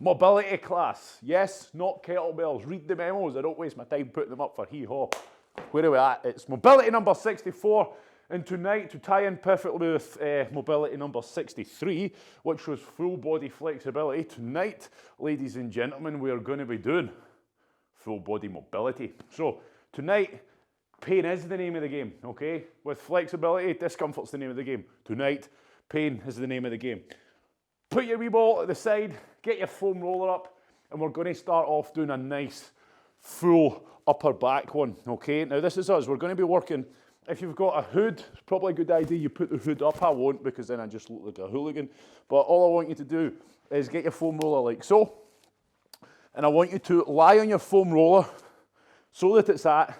Mobility class. Yes, not kettlebells. Read the memos. I don't waste my time putting them up for hee-haw. Where are we at? It's mobility number 64. And tonight, to tie in perfectly with mobility number 63, which was full body flexibility, tonight, ladies and gentlemen, we are going to be doing full body mobility. So tonight, pain is the name of the game, okay? With flexibility, discomfort's the name of the game. Tonight, pain is the name of the game. Put your wee ball at the side, get your foam roller up, and we're going to start off doing a nice full upper back one, okay? Now this is us, we're going to be working, if you've got a hood, it's probably a good idea you put the hood up. I won't, because then I just look like a hooligan. But all I want you to do is get your foam roller like so, and I want you to lie on your foam roller so that it's at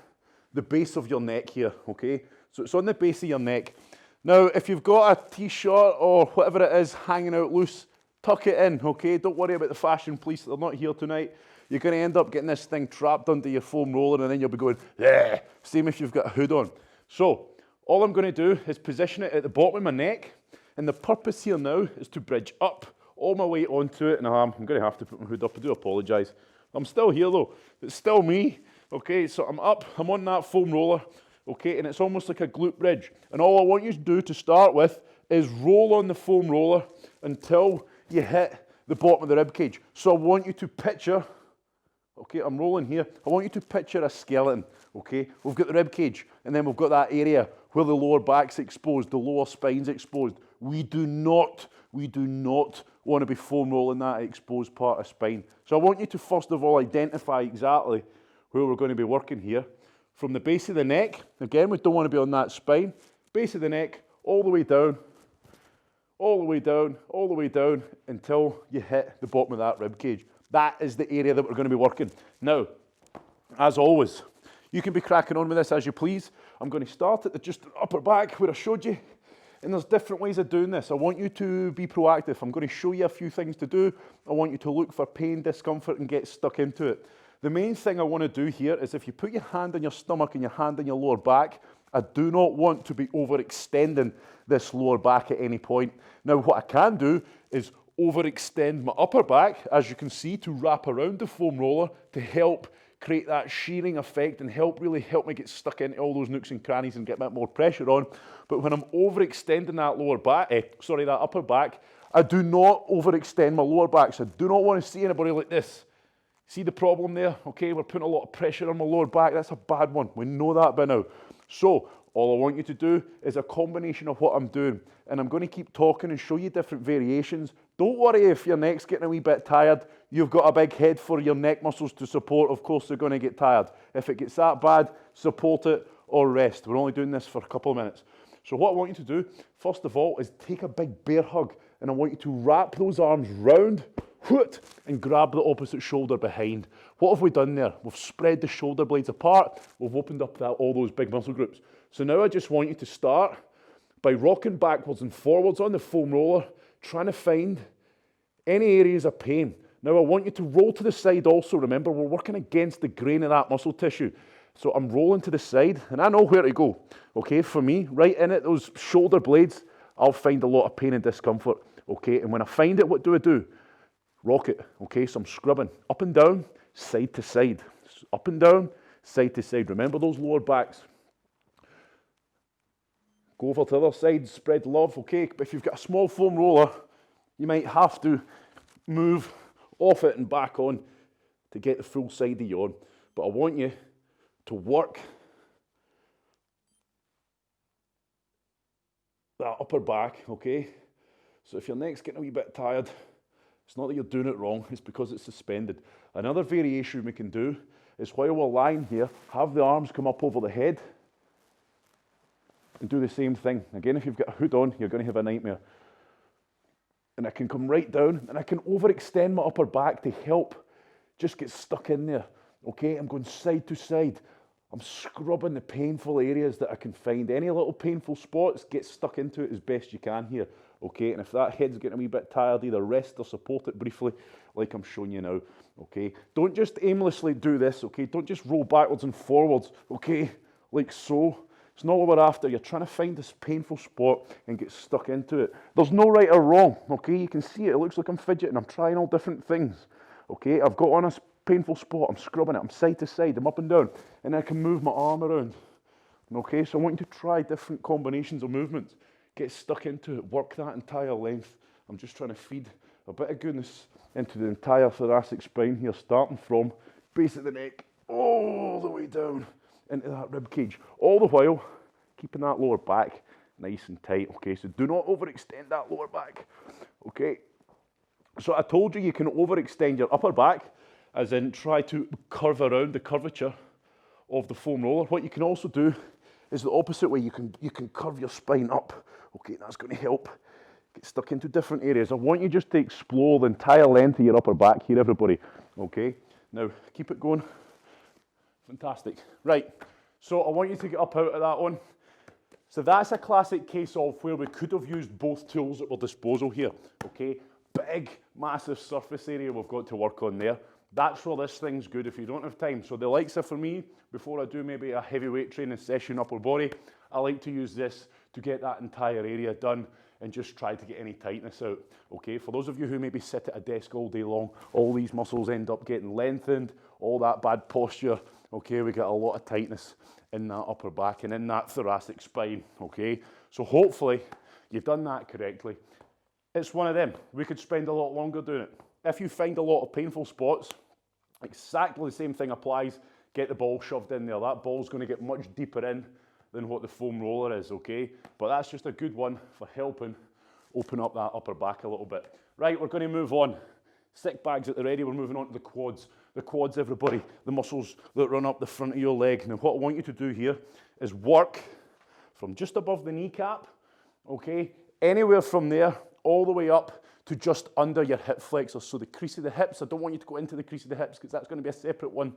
the base of your neck here, okay? So it's on the base of your neck. Now, if you've got a t-shirt or whatever it is hanging out loose, tuck it in, okay? Don't worry about the fashion police, they're not here tonight. You're going to end up getting this thing trapped under your foam roller, and then you'll be going, yeah. Same if you've got a hood on. So, all I'm going to do is position it at the bottom of my neck, and the purpose here now is to bridge up all my weight onto it, and I'm going to have to put my hood up. I do apologise. I'm still here though. It's still me, okay? So I'm up, I'm on that foam roller, okay, and it's almost like a glute bridge. And all I want you to do to start with is roll on the foam roller until you hit the bottom of the rib cage. So I want you to picture, okay, I'm rolling here, I want you to picture a skeleton, okay? We've got the rib cage, and then we've got that area where the lower back's exposed, the lower spine's exposed. We do not want to be foam rolling that exposed part of spine. So I want you to first of all identify exactly where we're going to be working here. From the base of the neck, again, we don't want to be on that spine, base of the neck, all the way down, all the way down, all the way down, until you hit the bottom of that rib cage. That is the area that we're going to be working. Now, as always, you can be cracking on with this as you please. I'm going to start at the just upper back where I showed you, and there's different ways of doing this. I want you to be proactive. I'm going to show you a few things to do. I want you to look for pain, discomfort, and get stuck into it. The main thing I want to do here is if you put your hand on your stomach and your hand on your lower back, I do not want to be overextending this lower back at any point. Now, what I can do is overextend my upper back, as you can see, to wrap around the foam roller to help create that shearing effect and really help me get stuck into all those nooks and crannies and get a bit more pressure on. But when I'm overextending that lower back, that upper back, I do not overextend my lower back. So I do not want to see anybody like this. See the problem there? Okay, we're putting a lot of pressure on my lower back. That's a bad one. We know that by now. So all I want you to do is a combination of what I'm doing. And I'm going to keep talking and show you different variations. Don't worry if your neck's getting a wee bit tired. You've got a big head for your neck muscles to support. Of course, they're going to get tired. If it gets that bad, support it or rest. We're only doing this for a couple of minutes. So what I want you to do, first of all, is take a big bear hug. And I want you to wrap those arms round, and grab the opposite shoulder behind. What have we done there? We've spread the shoulder blades apart. We've opened up all those big muscle groups. So now I just want you to start by rocking backwards and forwards on the foam roller, trying to find any areas of pain. Now I want you to roll to the side also. Remember, we're working against the grain of that muscle tissue. So I'm rolling to the side, and I know where to go. Okay, for me, right in at those shoulder blades, I'll find a lot of pain and discomfort. Okay, and when I find it, what do I do? Rock it. Okay, so I'm scrubbing up and down, side to side. Up and down, side to side. Remember those lower backs. Go over to the other side, spread love, okay? But if you've got a small foam roller, you might have to move off it and back on to get the full side of you on. But I want you to work that upper back, okay? So if your neck's getting a wee bit tired, it's not that you're doing it wrong, it's because it's suspended. Another variation we can do is while we're lying here, have the arms come up over the head and do the same thing. Again, if you've got a hood on, you're going to have a nightmare. And I can come right down and I can overextend my upper back to help just get stuck in there. Okay, I'm going side to side. I'm scrubbing the painful areas that I can find. Any little painful spots, get stuck into it as best you can here. Okay, and if that head's getting a wee bit tired, either rest or support it briefly, like I'm showing you now. Okay, don't just aimlessly do this. Okay, don't just roll backwards and forwards. Okay, like so. It's not what we're after. You're trying to find this painful spot and get stuck into it. There's no right or wrong, okay? You can see it. It looks like I'm fidgeting. I'm trying all different things, okay? I've got on a painful spot. I'm scrubbing it. I'm side to side. I'm up and down. And I can move my arm around, okay? So I want you to try different combinations of movements. Get stuck into it. Work that entire length. I'm just trying to feed a bit of goodness into the entire thoracic spine here, starting from base of the neck all the way down into that rib cage, all the while keeping that lower back nice and tight, okay? So do not overextend that lower back, okay? So I told you can overextend your upper back, as in try to curve around the curvature of the foam roller. What you can also do is the opposite way. You can curve your spine up, okay? That's going to help get stuck into different areas. I want you just to explore the entire length of your upper back here, everybody, okay? Now, keep it going. Fantastic. Right, so I want you to get up out of that one. So that's a classic case of where we could have used both tools at our disposal here, okay? Big, massive surface area we've got to work on there. That's where this thing's good if you don't have time. So the likes of, for me, before I do maybe a heavyweight training session upper body, I like to use this to get that entire area done and just try to get any tightness out, okay? For those of you who maybe sit at a desk all day long, all these muscles end up getting lengthened, all that bad posture, okay? We get a lot of tightness in that upper back and in that thoracic spine, okay? So hopefully you've done that correctly. It's one of them. We could spend a lot longer doing it. If you find a lot of painful spots, exactly the same thing applies. Get the ball shoved in there. That ball's going to get much deeper in than what the foam roller is, okay? But that's just a good one for helping open up that upper back a little bit. Right, we're going to move on. Sick bags at the ready. We're moving on to the quads. The quads, everybody, the muscles that run up the front of your leg. Now, what I want you to do here is work from just above the kneecap, okay? Anywhere from there, all the way up to just under your hip flexors. So the crease of the hips, I don't want you to go into the crease of the hips because that's going to be a separate one,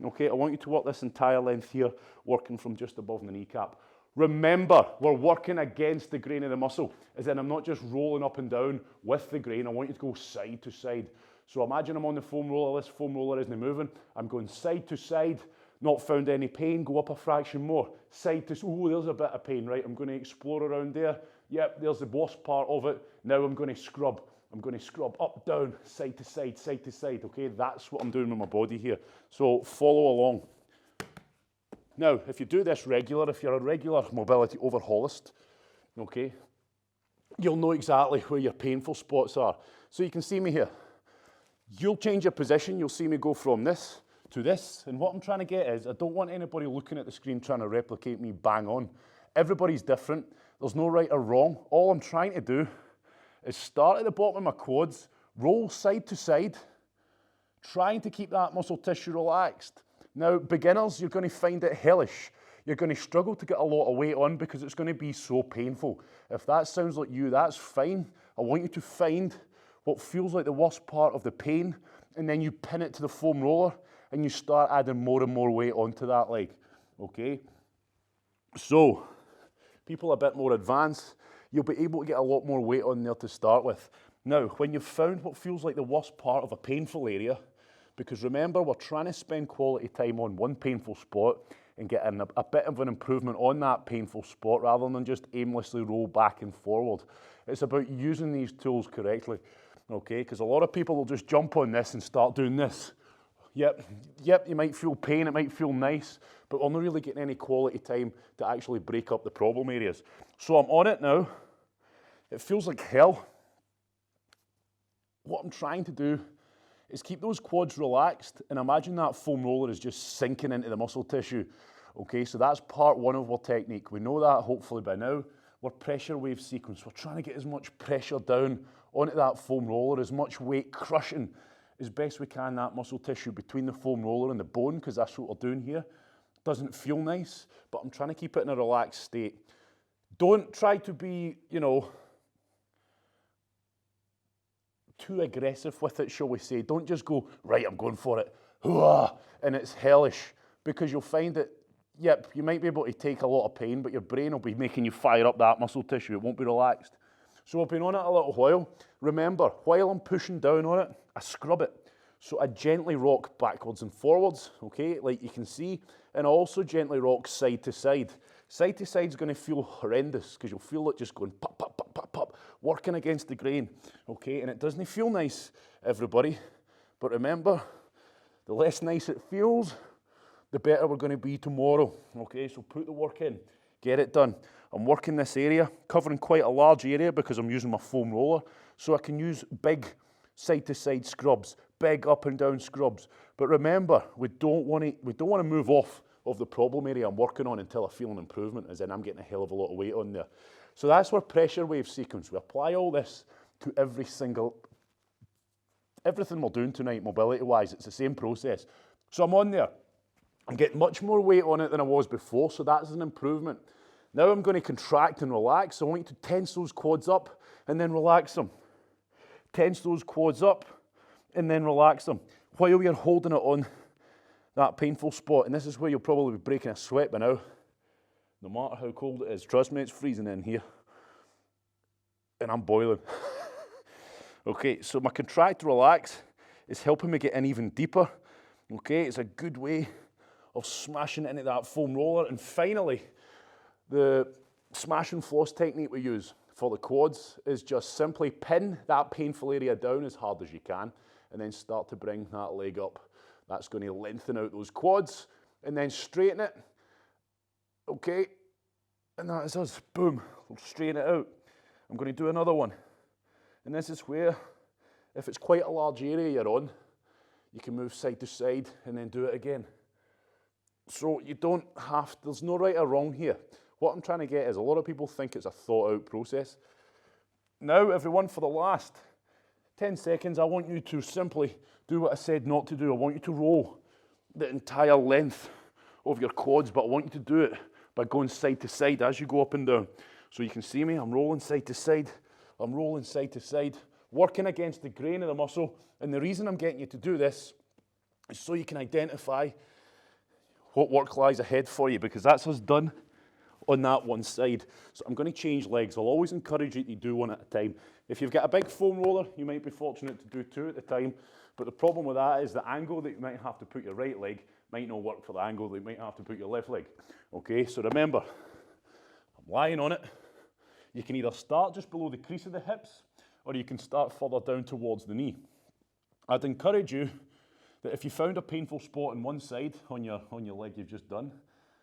okay? I want you to work this entire length here, working from just above the kneecap. Remember, we're working against the grain of the muscle, as in I'm not just rolling up and down with the grain. I want you to go side to side. So imagine I'm on the foam roller, this foam roller isn't moving. I'm going side to side, not found any pain, go up a fraction more. Side to, oh, there's a bit of pain, right? I'm going to explore around there. Yep, there's the worst part of it. Now I'm going to scrub. I'm going to scrub up, down, side to side, okay? That's what I'm doing with my body here. So follow along. Now, if you do this regular, if you're a regular mobility overhaulist, okay, you'll know exactly where your painful spots are. So you can see me here. You'll change your position. You'll see me go from this to this. And what I'm trying to get is, I don't want anybody looking at the screen trying to replicate me bang on. Everybody's different. There's no right or wrong. All I'm trying to do is start at the bottom of my quads, roll side to side, trying to keep that muscle tissue relaxed. Now, beginners, you're going to find it hellish. You're going to struggle to get a lot of weight on because it's going to be so painful. If that sounds like you, that's fine. I want you to find what feels like the worst part of the pain, and then you pin it to the foam roller, and you start adding more and more weight onto that leg, okay? So, people a bit more advanced, you'll be able to get a lot more weight on there to start with. Now, when you've found what feels like the worst part of a painful area, because remember, we're trying to spend quality time on one painful spot and get a bit of an improvement on that painful spot rather than just aimlessly roll back and forward. It's about using these tools correctly, okay? Because a lot of people will just jump on this and start doing this. Yep, you might feel pain, it might feel nice, but we're not really getting any quality time to actually break up the problem areas. So I'm on it now. It feels like hell. What I'm trying to do is keep those quads relaxed and imagine that foam roller is just sinking into the muscle tissue. Okay, so that's part one of our technique. We know that hopefully by now. We're pressure wave sequence. We're trying to get as much pressure down onto that foam roller, as much weight crushing as best we can that muscle tissue between the foam roller and the bone, because that's what we're doing here. Doesn't feel nice, but I'm trying to keep it in a relaxed state. Don't try to be, too aggressive with it, shall we say. Don't just go, right, I'm going for it, and it's hellish, because you'll find that, yep, you might be able to take a lot of pain, but your brain will be making you fire up that muscle tissue. It won't be relaxed. So I've been on it a little while. Remember, while I'm pushing down on it, I scrub it. So I gently rock backwards and forwards, okay, like you can see, and I also gently rock side to side. Side to side is going to feel horrendous because you'll feel it just going pop, pop, pop, pop, pop, working against the grain, okay, and it doesn't feel nice, everybody, but remember, the less nice it feels, the better we're going to be tomorrow, okay, so put the work in, get it done. I'm working this area, covering quite a large area because I'm using my foam roller, so I can use big side-to-side scrubs, big up and down scrubs. But remember, we don't want to move off of the problem area I'm working on until I feel an improvement, as in I'm getting a hell of a lot of weight on there. So that's our pressure wave sequence. We apply all this to everything we're doing tonight, mobility-wise. It's the same process. So I'm on there. I'm getting much more weight on it than I was before, so that's an improvement. Now I'm going to contract and relax. So I want you to tense those quads up and then relax them. Tense those quads up and then relax them while you're holding it on that painful spot. And this is where you'll probably be breaking a sweat by now. No matter how cold it is. Trust me, it's freezing in here. And I'm boiling. Okay, so my contract relax is helping me get in even deeper. Okay, it's a good way of smashing into that foam roller. And finally, the smash and floss technique we use for the quads is just simply pin that painful area down as hard as you can and then start to bring that leg up. That's going to lengthen out those quads and then straighten it. Okay, and that is us. Boom, we'll straighten it out. I'm going to do another one. And this is where, if it's quite a large area you're on, you can move side to side and then do it again. So you don't have, there's no right or wrong here. What I'm trying to get is a lot of people think it's a thought out process. Now, everyone, for the last 10 seconds, I want you to simply do what I said not to do. I want you to roll the entire length of your quads, but I want you to do it by going side to side as you go up and down. So you can see me, I'm rolling side to side, I'm rolling side to side, working against the grain of the muscle. And the reason I'm getting you to do this is so you can identify what work lies ahead for you, because that's us done on that one side. So I'm going to change legs. I'll always encourage you to do one at a time. If you've got a big foam roller, you might be fortunate to do two at a time, but the problem with that is the angle that you might have to put your right leg might not work for the angle that you might have to put your left leg. Okay, so remember, I'm lying on it. You can either start just below the crease of the hips, or you can start further down towards the knee. I'd encourage you that if you found a painful spot on one side on your leg you've just done,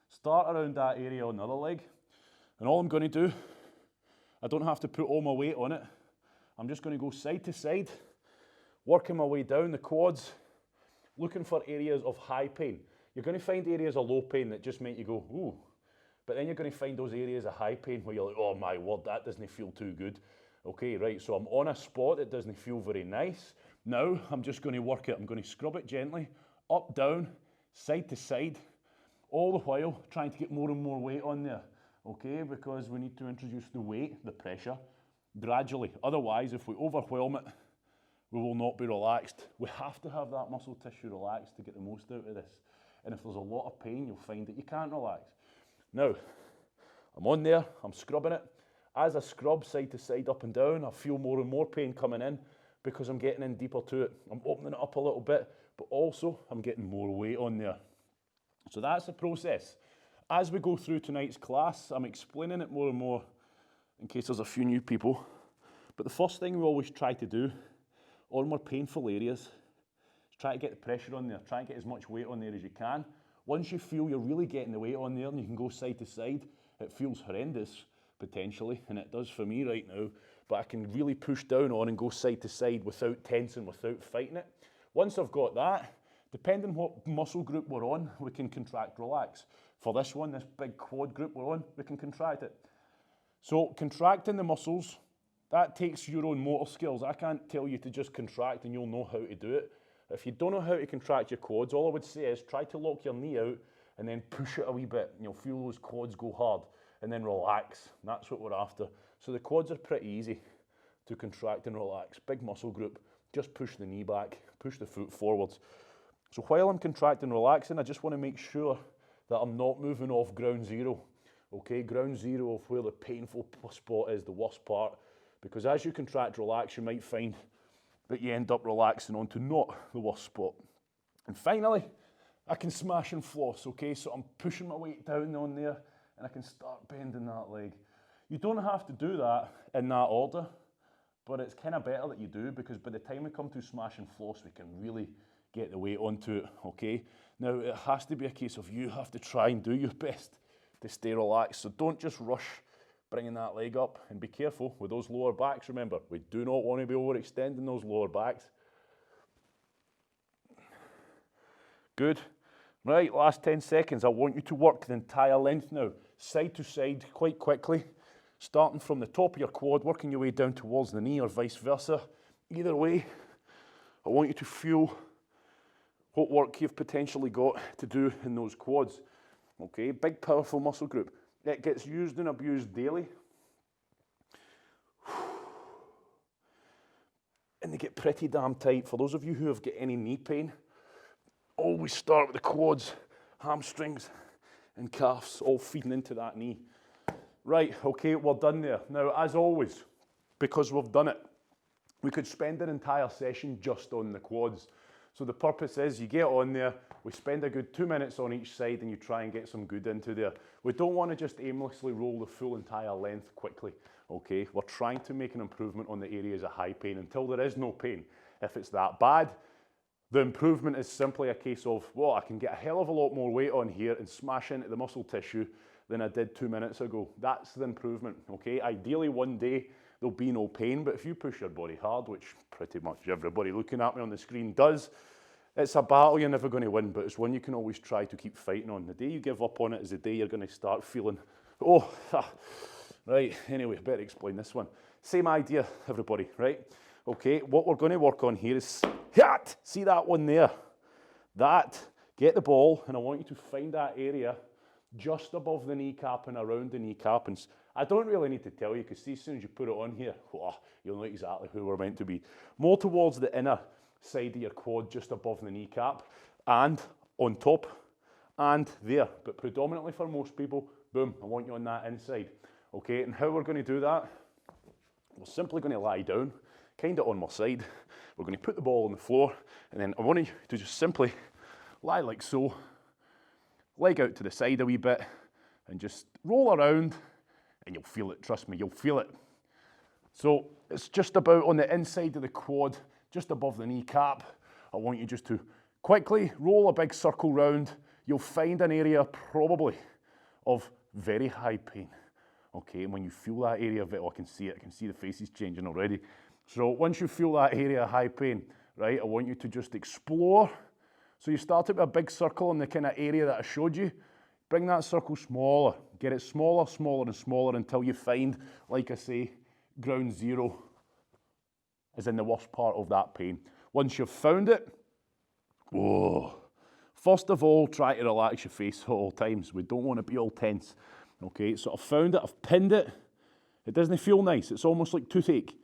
start around that area on the other leg. And all I'm going to do, I don't have to put all my weight on it. I'm just going to go side to side, working my way down the quads, looking for areas of high pain. You're going to find areas of low pain that just make you go, ooh. But then you're going to find those areas of high pain where you're like, oh my word, that doesn't feel too good. Okay, right, so I'm on a spot that doesn't feel very nice. Now I'm just going to work it. I'm going to scrub it gently, up, down, side to side, all the while trying to get more and more weight on there. Okay, because we need to introduce the weight, the pressure, gradually. Otherwise, if we overwhelm it, we will not be relaxed. We have to have that muscle tissue relaxed to get the most out of this. And if there's a lot of pain, you'll find that you can't relax. Now, I'm on there, I'm scrubbing it. As I scrub side to side, up and down, I feel more and more pain coming in because I'm getting in deeper to it. I'm opening it up a little bit, but also I'm getting more weight on there. So that's the process. As we go through tonight's class, I'm explaining it more and more in case there's a few new people. But the first thing we always try to do on more painful areas is try to get the pressure on there, try and get as much weight on there as you can. Once you feel you're really getting the weight on there and you can go side to side, it feels horrendous potentially, and it does for me right now, but I can really push down on and go side to side without tensing, without fighting it. Once I've got that, depending what muscle group we're on, we can contract, relax. For this one, this big quad group we're on, we can contract it. So contracting the muscles, that takes your own motor skills. I can't tell you to just contract and you'll know how to do it. If you don't know how to contract your quads, all I would say is try to lock your knee out and then push it a wee bit. And you'll feel those quads go hard and then relax. And that's what we're after. So the quads are pretty easy to contract and relax. Big muscle group, just push the knee back, push the foot forwards. So while I'm contracting and relaxing, I just want to make sure that I'm not moving off ground zero. Okay, ground zero of where the painful spot is, the worst part. Because as you contract, relax, you might find but you end up relaxing onto not the worst spot. And finally, I can smash and floss, okay? So I'm pushing my weight down on there and I can start bending that leg. You don't have to do that in that order, but it's kind of better that you do, because by the time we come to smash and floss, we can really get the weight onto it, okay? Now, it has to be a case of you have to try and do your best to stay relaxed. So don't just rush bringing that leg up, and be careful with those lower backs. Remember, we do not want to be overextending those lower backs. Good. Right, last 10 seconds. I want you to work the entire length now, side to side, quite quickly, starting from the top of your quad, working your way down towards the knee or vice versa. Either way, I want you to feel what work you've potentially got to do in those quads. Okay, big powerful muscle group. It gets used and abused daily. And they get pretty damn tight. For those of you who have got any knee pain, always start with the quads, hamstrings, and calves, all feeding into that knee. Right, okay, we're done there. Now, as always, because we've done it, we could spend an entire session just on the quads. So the purpose is you get on there, we spend a good 2 minutes on each side and you try and get some good into there. We don't want to just aimlessly roll the full entire length quickly, okay? We're trying to make an improvement on the areas of high pain until there is no pain. If it's that bad, the improvement is simply a case of, well, I can get a hell of a lot more weight on here and smash into the muscle tissue than I did 2 minutes ago. That's the improvement, okay? Ideally, one day, there'll be no pain, but if you push your body hard, which pretty much everybody looking at me on the screen does, it's a battle you're never going to win, but it's one you can always try to keep fighting on. The day you give up on it is the day you're going to start feeling, oh, right, anyway, better explain this one. Same idea, everybody, right? Okay, what we're going to work on here is, see that one there? That, get the ball, and I want you to find that area just above the kneecap and around the kneecap. And I don't really need to tell you, because see, as soon as you put it on here, you'll know exactly who we're meant to be. More towards the inner side of your quad, just above the kneecap, and on top, and there. But predominantly for most people, boom, I want you on that inside. Okay, and how we're going to do that? We're simply going to lie down, kind of on my side. We're going to put the ball on the floor, and then I want you to just simply lie like so, leg out to the side a wee bit, and just roll around, and you'll feel it, trust me, you'll feel it. So it's just about on the inside of the quad, just above the kneecap. I want you just to quickly roll a big circle round. You'll find an area probably of very high pain. Okay, and when you feel that area of it, I can see it, I can see the faces changing already. So once you feel that area of high pain, right, I want you to just explore. So you start with a big circle in the kind of area that I showed you. Bring that circle smaller. Get it smaller, smaller, and smaller until you find, like I say, ground zero is in the worst part of that pain. Once you've found it, first of all, try to relax your face at all times. We don't want to be all tense. Okay, so I've found it, I've pinned it. It doesn't feel nice. It's almost like toothache.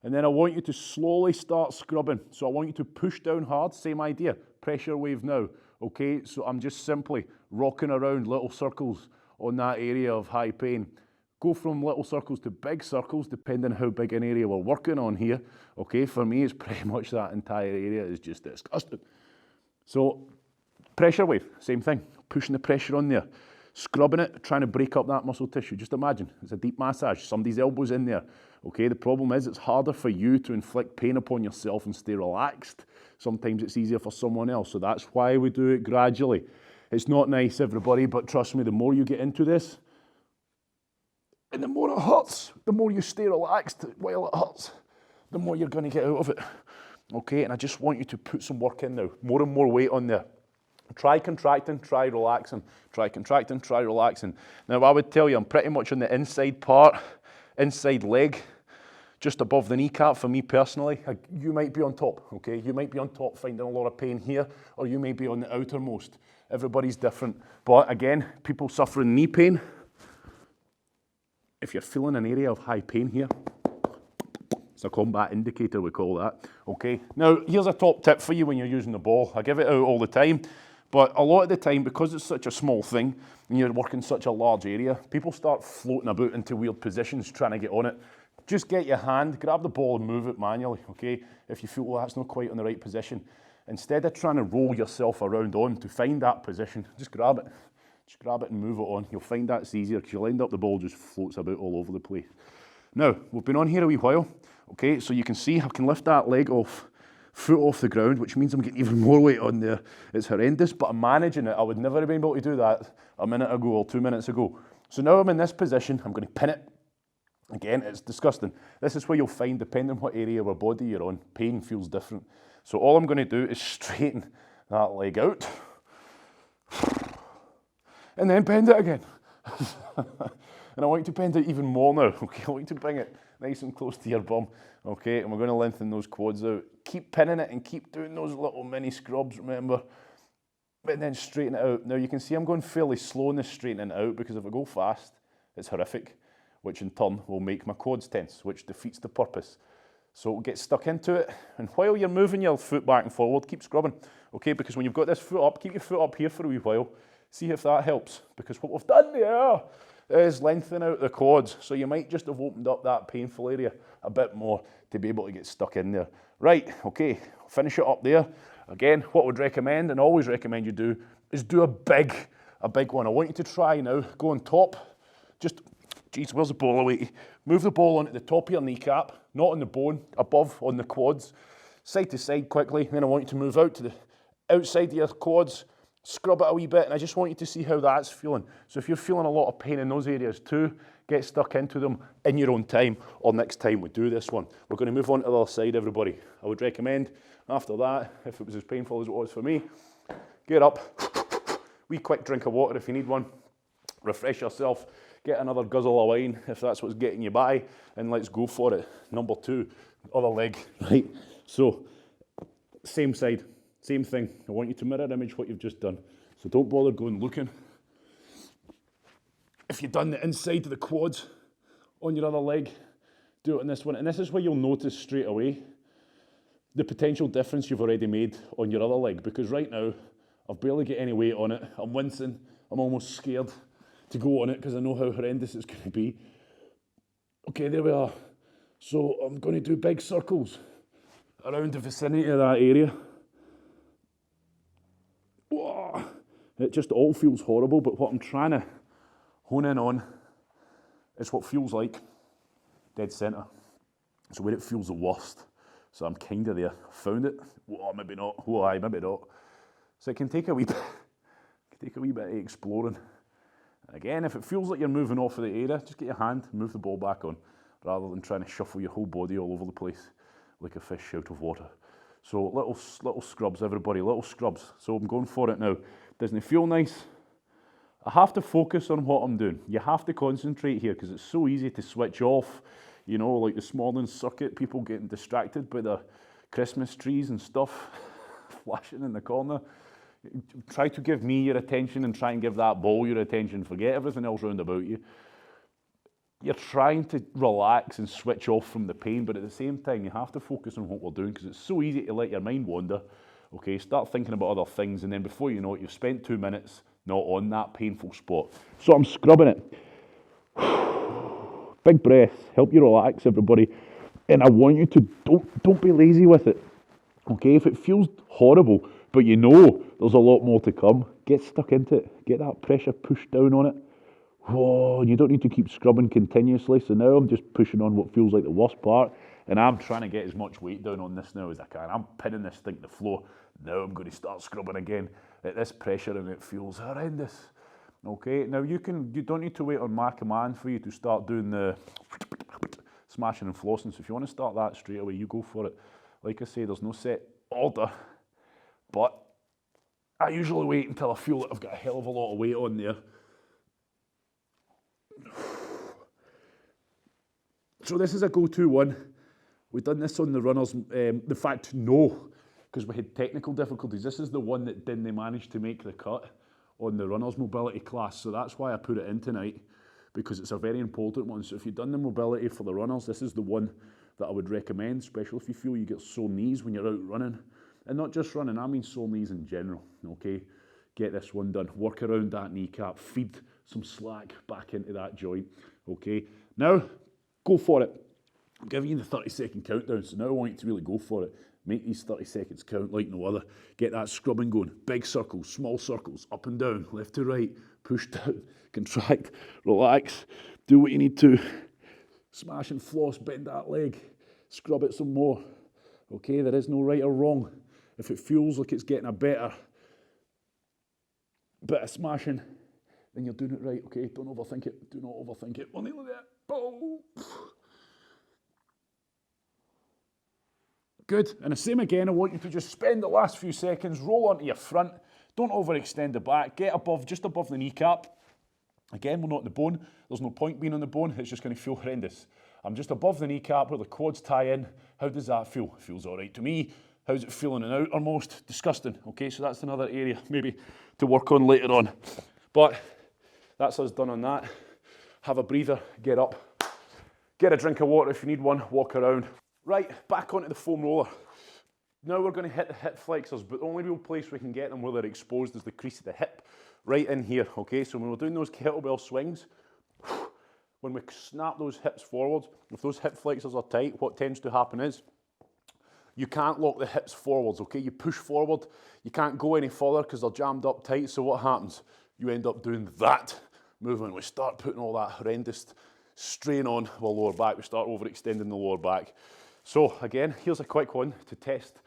And then I want you to slowly start scrubbing. So I want you to push down hard, same idea. Pressure wave now. Okay, so I'm just simply rocking around little circles on that area of high pain. Go from little circles to big circles, depending on how big an area we're working on here. Okay, for me, it's pretty much that entire area is just disgusting. So, pressure wave, same thing. Pushing the pressure on there. Scrubbing it, trying to break up that muscle tissue. Just imagine, it's a deep massage. Somebody's elbow's in there. Okay, the problem is it's harder for you to inflict pain upon yourself and stay relaxed. Sometimes it's easier for someone else. So that's why we do it gradually. It's not nice, everybody, but trust me, the more you get into this, and the more it hurts, the more you stay relaxed while it hurts, the more you're going to get out of it. Okay, and I just want you to put some work in now. More and more weight on there. Try contracting, try relaxing. Try contracting, try relaxing. Now, I would tell you, I'm pretty much on the inside part, inside leg, just above the kneecap for me personally. You might be on top, okay? You might be on top finding a lot of pain here, or you may be on the outermost. Everybody's different. But again, people suffering knee pain, if you're feeling an area of high pain here, it's a combat indicator, we call that. Okay, now here's a top tip for you when you're using the ball. I give it out all the time, but a lot of the time, because it's such a small thing, and you're working such a large area, people start floating about into weird positions trying to get on it. Just get your hand, grab the ball and move it manually, okay? if you feel, well, that's not quite in the right position, instead of trying to roll yourself around on to find that position, just grab it. Just grab it and move it on. You'll find that's easier because you'll end up the ball just floats about all over the place. Now, we've been on here a wee while. Okay, so you can see I can lift that leg off, foot off the ground, which means I'm getting even more weight on there. It's horrendous, but I'm managing it. I would never have been able to do that a minute ago or 2 minutes ago. So now I'm in this position, I'm going to pin it. Again, it's disgusting. This is where you'll find, depending on what area of our body you're on, pain feels different. So all I'm going to do is straighten that leg out and then bend it again. And I want you to bend it even more now, okay? I want you to bring it nice and close to your bum, okay? And we're going to lengthen those quads out. Keep pinning it and keep doing those little mini scrubs, remember? And then straighten it out. Now you can see I'm going fairly slow in this straightening it out because if I go fast, it's horrific, which in turn will make my quads tense, which defeats the purpose. So get stuck into it, and while you're moving your foot back and forward, keep scrubbing, okay? Because when you've got this foot up, keep your foot up here for a wee while. See if that helps, because what we've done there is lengthen out the quads, so you might just have opened up that painful area a bit more to be able to get stuck in there. Right, okay, finish it up there. Again, what I would recommend, and always recommend you do, is do a big one. I want you to try now, go on top, just, geez, where's the ball away? Move the ball onto the top of your kneecap, not on the bone, above on the quads, side to side quickly, then I want you to move out to the outside of your quads, scrub it a wee bit, and I just want you to see how that's feeling. So if you're feeling a lot of pain in those areas too, get stuck into them in your own time, or next time we do this one. We're going to move on to the other side, everybody. I would recommend, after that, if it was as painful as it was for me, get up, wee quick drink of water if you need one, refresh yourself, get another guzzle of wine if that's what's getting you by, and let's go for it. Number 2, other leg, right? So, same side. Same thing. I want you to mirror image what you've just done. So don't bother going looking. If you've done the inside of the quads on your other leg, do it on this one. And this is where you'll notice straight away the potential difference you've already made on your other leg. Because right now, I've barely got any weight on it. I'm wincing. I'm almost scared to go on it because I know how horrendous it's going to be. Okay, there we are. So I'm going to do big circles around the vicinity of that area. It just all feels horrible, but what I'm trying to hone in on is what feels like dead centre. So where it feels the worst. So I'm kind of there. Found it. Whoa, maybe not. Whoa, aye, maybe not. So it can take a wee bit. Of exploring. And again, if it feels like you're moving off of the area, just get your hand and move the ball back on, rather than trying to shuffle your whole body all over the place like a fish out of water. So little scrubs, everybody, little scrubs. So I'm going for it now. Doesn't it feel nice? I have to focus on what I'm doing. You have to concentrate here because it's so easy to switch off. You know, like this morning circuit, people getting distracted by the Christmas trees and stuff flashing in the corner. Try to give me your attention and try and give that ball your attention. Forget everything else round about you. You're trying to relax and switch off from the pain, but at the same time, you have to focus on what we're doing because it's so easy to let your mind wander. Okay, start thinking about other things, and then before you know it, you've spent 2 minutes not on that painful spot. So I'm scrubbing it. Big breath, help you relax, everybody. And I want you to don't be lazy with it. Okay, if it feels horrible, but you know there's a lot more to come, get stuck into it. Get that pressure pushed down on it. Whoa, and you don't need to keep scrubbing continuously. So now I'm just pushing on what feels like the worst part, and I'm trying to get as much weight down on this now as I can. I'm pinning this thing to the floor. Now I'm going to start scrubbing again at this pressure, and it feels horrendous. Okay, now you don't need to wait on my command for you to start doing the smashing and flossing. So if you want to start that straight away, you go for it. Like I say, there's no set order, but I usually wait until I feel that I've got a hell of a lot of weight on there. So this is a go-to one. We've done this on the runners. In fact, no, because we had technical difficulties. This is the one that didn't manage to make the cut on the runners mobility class. So that's why I put it in tonight, because it's a very important one. So if you've done the mobility for the runners, this is the one that I would recommend, especially if you feel you get sore knees when you're out running. And not just running, I mean sore knees in general, okay? Get this one done. Work around that kneecap, feed some slack back into that joint, okay? Now, go for it. I'm giving you the 30-second countdown, so now I want you to really go for it. Make these 30 seconds count like no other. Get that scrubbing going. Big circles, small circles, up and down, left to right, push down, contract, relax, do what you need to. Smash and floss, bend that leg, scrub it some more. Okay, there is no right or wrong. If it feels like it's getting a better bit of smashing, then you're doing it right, okay? Don't overthink it, do not overthink it. We're nearly there. Oh. Good, and the same again, I want you to just spend the last few seconds, roll onto your front, don't overextend the back, get above, just above the kneecap. Again, we're not on the bone, there's no point being on the bone, it's just going to feel horrendous. I'm just above the kneecap where the quads tie in. How does that feel? It feels all right to me. How's it feeling in the outermost? Disgusting, okay? So that's another area maybe to work on later on. But that's us done on that. Have a breather, get up, get a drink of water if you need one, walk around. Right, back onto the foam roller. Now we're going to hit the hip flexors, but the only real place we can get them where they're exposed is the crease of the hip, right in here, okay? So when we're doing those kettlebell swings, when we snap those hips forwards, if those hip flexors are tight, what tends to happen is you can't lock the hips forwards, okay? You push forward, you can't go any further because they're jammed up tight, so what happens? You end up doing that movement. We start putting all that horrendous strain on the lower back, we start overextending the lower back. So again, here's a quick one to test,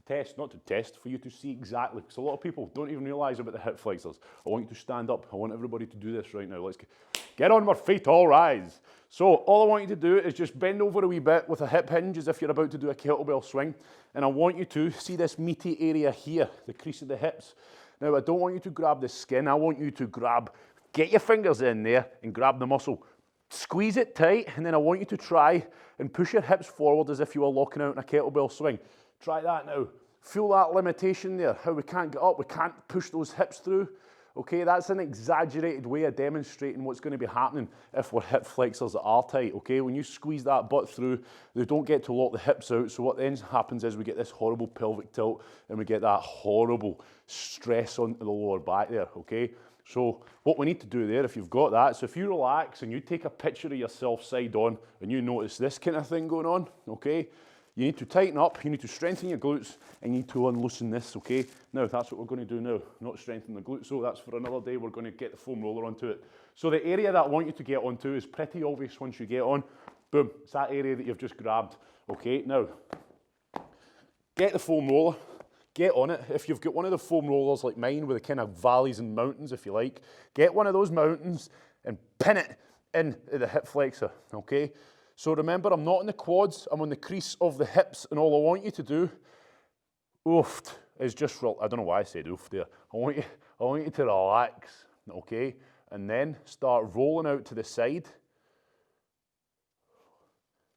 for you to see exactly, because a lot of people don't even realise about the hip flexors. I want you to stand up. I want everybody to do this right now. Let's get on our feet, all rise. So all I want you to do is just bend over a wee bit with a hip hinge as if you're about to do a kettlebell swing. And I want you to see this meaty area here, the crease of the hips. Now I don't want you to grab the skin. I want you to get your fingers in there and grab the muscle. Squeeze it tight, and then I want you to try and push your hips forward as if you were locking out in a kettlebell swing. Try that now. Feel that limitation there, how we can't get up, we can't push those hips through. Okay, that's an exaggerated way of demonstrating what's going to be happening if our hip flexors are tight, okay? When you squeeze that butt through, they don't get to lock the hips out, so what then happens is we get this horrible pelvic tilt and we get that horrible stress onto the lower back there, okay? So what we need to do there, if you've got that, so if you relax and you take a picture of yourself side on and you notice this kind of thing going on, okay, you need to tighten up, you need to strengthen your glutes, and you need to unloosen this, okay? Now, that's what we're going to do now, not strengthen the glutes, so that's for another day. We're going to get the foam roller onto it. So the area that I want you to get onto is pretty obvious once you get on. Boom, it's that area that you've just grabbed, okay? Now, get the foam roller. Get on it. If you've got one of the foam rollers like mine with the kind of valleys and mountains, if you like, get one of those mountains and pin it into the hip flexor, okay? So remember, I'm not on the quads, I'm on the crease of the hips, and all I want you to do, is just, I don't know why I said oof there. I want you to relax, okay? And then start rolling out to the side,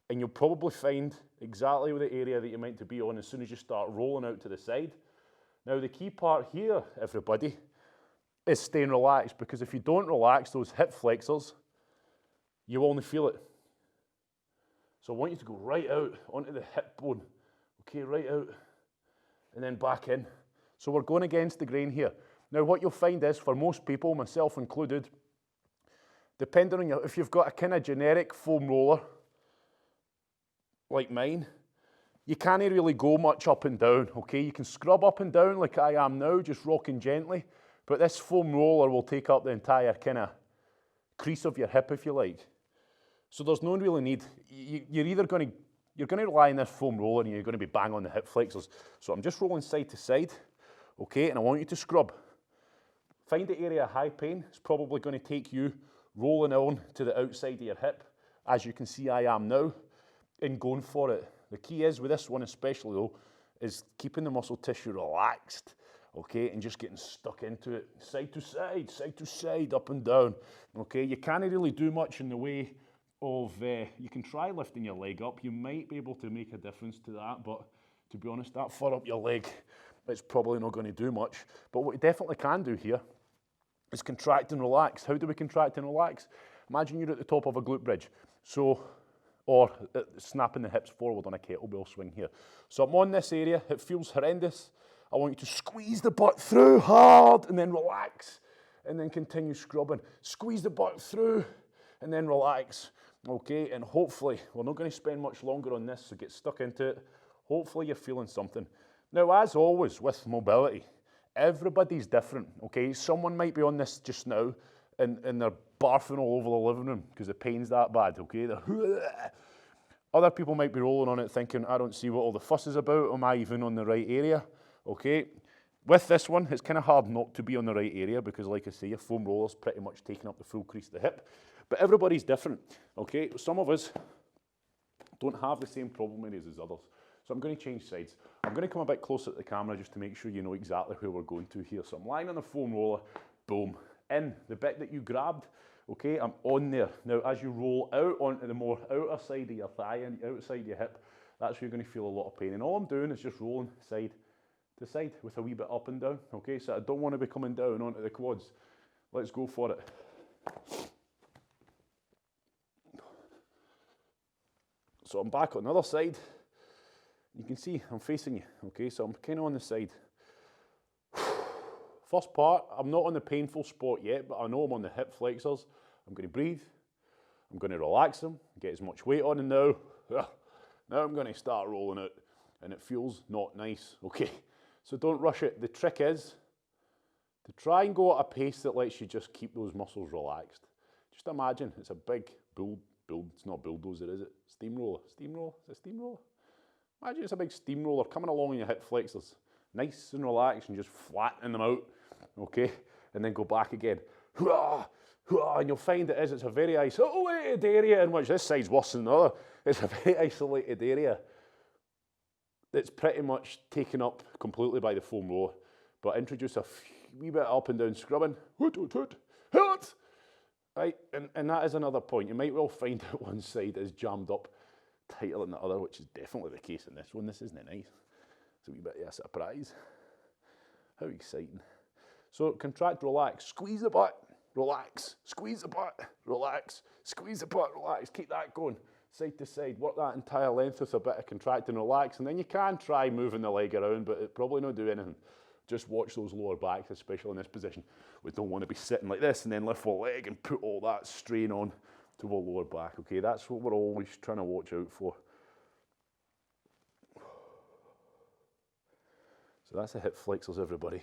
and you'll probably find exactly the area that you're meant to be on as soon as you start rolling out to the side. Now the key part here, everybody, is staying relaxed, because if you don't relax those hip flexors, you only feel it. So I want you to go right out onto the hip bone, okay, right out, and then back in. So we're going against the grain here. Now what you'll find is, for most people, myself included, depending on if you've got a kind of generic foam roller, like mine, you can't really go much up and down, okay? You can scrub up and down like I am now, just rocking gently, but this foam roller will take up the entire kind of crease of your hip, if you like. So there's no really need. You're going to rely on this foam roller and you're going to be bang on the hip flexors. So I'm just rolling side to side, okay? And I want you to scrub. Find the area of high pain. It's probably going to take you rolling on to the outside of your hip, as you can see I am now, and going for it. The key is, with this one especially though, is keeping the muscle tissue relaxed, okay, and just getting stuck into it, side to side, up and down, okay? You can't really do much in the way of, you can try lifting your leg up, you might be able to make a difference to that, but to be honest, that far up your leg, it's probably not going to do much. But what you definitely can do here is contract and relax. How do we contract and relax? Imagine you're at the top of a glute bridge, or snapping the hips forward on a kettlebell swing here. So I'm on this area, it feels horrendous. I want you to squeeze the butt through hard and then relax, and then continue scrubbing. Squeeze the butt through and then relax. Okay, and hopefully, we're not going to spend much longer on this, so get stuck into it. Hopefully you're feeling something. Now, as always with mobility, everybody's different, okay? Someone might be on this just now and they're barfing all over the living room because the pain's that bad, okay? Other people might be rolling on it thinking, I don't see what all the fuss is about, am I even on the right area, okay? With this one, it's kind of hard not to be on the right area because, like I say, your foam roller's pretty much taking up the full crease of the hip. But everybody's different, okay? Some of us don't have the same problem areas as others. So I'm going to change sides. I'm going to come a bit closer to the camera just to make sure you know exactly where we're going to here. So I'm lying on the foam roller, boom, in the bit that you grabbed, okay, I'm on there. Now, as you roll out onto the more outer side of your thigh and outside of your hip, that's where you're going to feel a lot of pain. And all I'm doing is just rolling side to side with a wee bit up and down, okay? So I don't want to be coming down onto the quads. Let's go for it. So I'm back on the other side. You can see I'm facing you, okay? So I'm kind of on the side. First part, I'm not on the painful spot yet, but I know I'm on the hip flexors. I'm going to breathe. I'm going to relax them, get as much weight on them now. Now I'm going to start rolling out, and it feels not nice, okay? So don't rush it. The trick is to try and go at a pace that lets you just keep those muscles relaxed. Just imagine it's a big it's not bulldozer, is it? Steamroller. Steamroller? Is it steamroller? Imagine it's a big steamroller coming along in your hip flexors. Nice and relaxed and just flatten them out, okay? And then go back again. And you'll find it's a very isolated area in which this side's worse than the other. It's a very isolated area that's pretty much taken up completely by the foam roller. But introduce a wee bit of up and down scrubbing. Right, and that is another point. You might well find that one side is jammed up tighter than the other, which is definitely the case in this one. This isn't nice. It's a wee bit of a surprise. How exciting. So contract, relax, squeeze the butt, relax, squeeze the butt, relax, squeeze the butt, relax. Keep that going side to side. Work that entire length with a bit of contract and relax. And then you can try moving the leg around, but it probably not do anything. Just watch those lower backs, especially in this position. We don't want to be sitting like this and then lift our leg and put all that strain on to our lower back. Okay, that's what we're always trying to watch out for. So that's the hip flexors, everybody.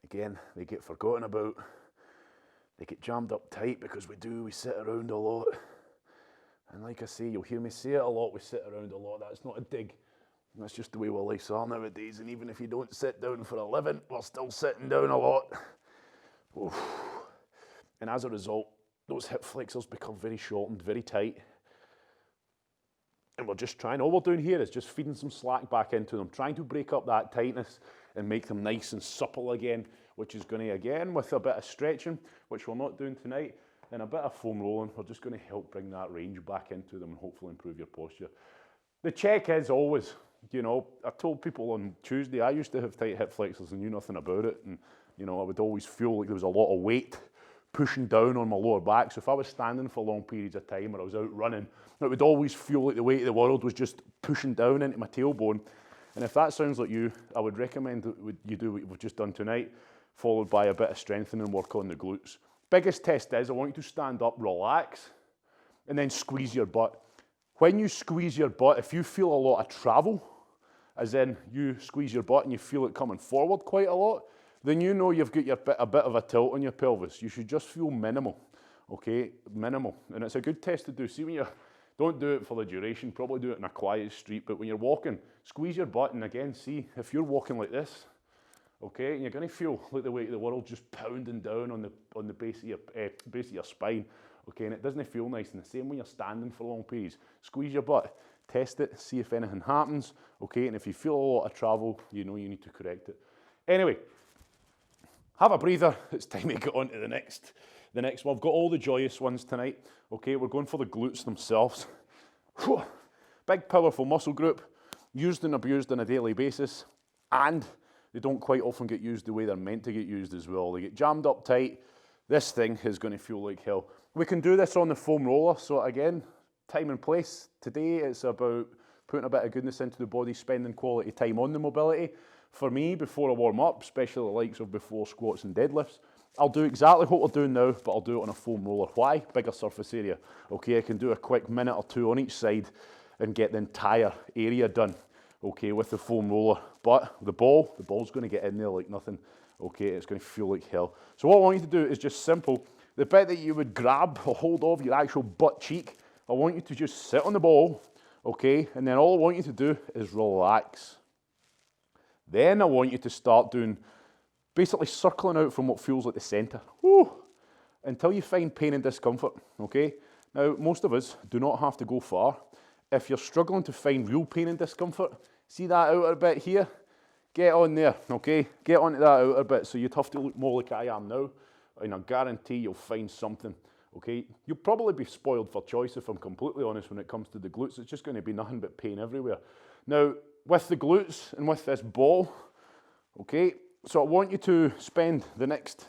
Again, they get forgotten about. They get jammed up tight because we sit around a lot. And like I say, you'll hear me say it a lot, we sit around a lot. That's not a dig. That's just the way our lives are nowadays. And even if you don't sit down for a living, we're still sitting down a lot. Oof. And as a result, those hip flexors become very shortened, very tight. And we're just trying, all we're doing here is just feeding some slack back into them, trying to break up that tightness and make them nice and supple again, which is going to, again, with a bit of stretching, which we're not doing tonight, and a bit of foam rolling, we're just going to help bring that range back into them and hopefully improve your posture. The check is always, you know, I told people on Tuesday I used to have tight hip flexors and knew nothing about it, and you know, I would always feel like there was a lot of weight pushing down on my lower back. So if I was standing for long periods of time or I was out running, it would always feel like the weight of the world was just pushing down into my tailbone. And if that sounds like you, I would recommend that you do what we've just done tonight, followed by a bit of strengthening work on the glutes. Biggest test is I want you to stand up, relax, and then squeeze your butt. When you squeeze your butt, if you feel a lot of travel, as in you squeeze your butt and you feel it coming forward quite a lot, then you know you've got a bit of a tilt on your pelvis. You should just feel minimal, okay? Minimal. And it's a good test to do. See, when don't do it for the duration, probably do it in a quiet street, but when you're walking, squeeze your butt, and again, see, if you're walking like this, okay, and you're going to feel like the weight of the world just pounding down on the base of your spine, okay, and it doesn't feel nice. And the same when you're standing for long periods. Squeeze your butt, test it, see if anything happens, okay, and if you feel a lot of travel, you know you need to correct it. Anyway, have a breather. It's time to get on to the next one. I've got all the joyous ones tonight. Okay, we're going for the glutes themselves. Whew. Big, powerful muscle group, used and abused on a daily basis, and they don't quite often get used the way they're meant to get used as well. They get jammed up tight. This thing is going to feel like hell. We can do this on the foam roller. So again, time and place. Today it's about putting a bit of goodness into the body, spending quality time on the mobility. For me, before I warm up, especially the likes of before squats and deadlifts, I'll do exactly what we're doing now, but I'll do it on a foam roller. Why? Bigger surface area. Okay, I can do a quick minute or two on each side and get the entire area done, okay, with the foam roller. But the ball's going to get in there like nothing, okay, it's going to feel like hell. So what I want you to do is just simple. The bit that you would grab or hold of your actual butt cheek, I want you to just sit on the ball, okay, and then all I want you to do is relax. Then I want you to start doing, basically circling out from what feels like the centre, until you find pain and discomfort, okay? Now, most of us do not have to go far. If you're struggling to find real pain and discomfort, see that outer bit here? Get on there, okay? Get onto that outer bit. So you'd have to look more like I am now, and I guarantee you'll find something, okay? You'll probably be spoiled for choice, if I'm completely honest, when it comes to the glutes. It's just going to be nothing but pain everywhere. Now, with the glutes and with this ball, okay, so I want you to spend the next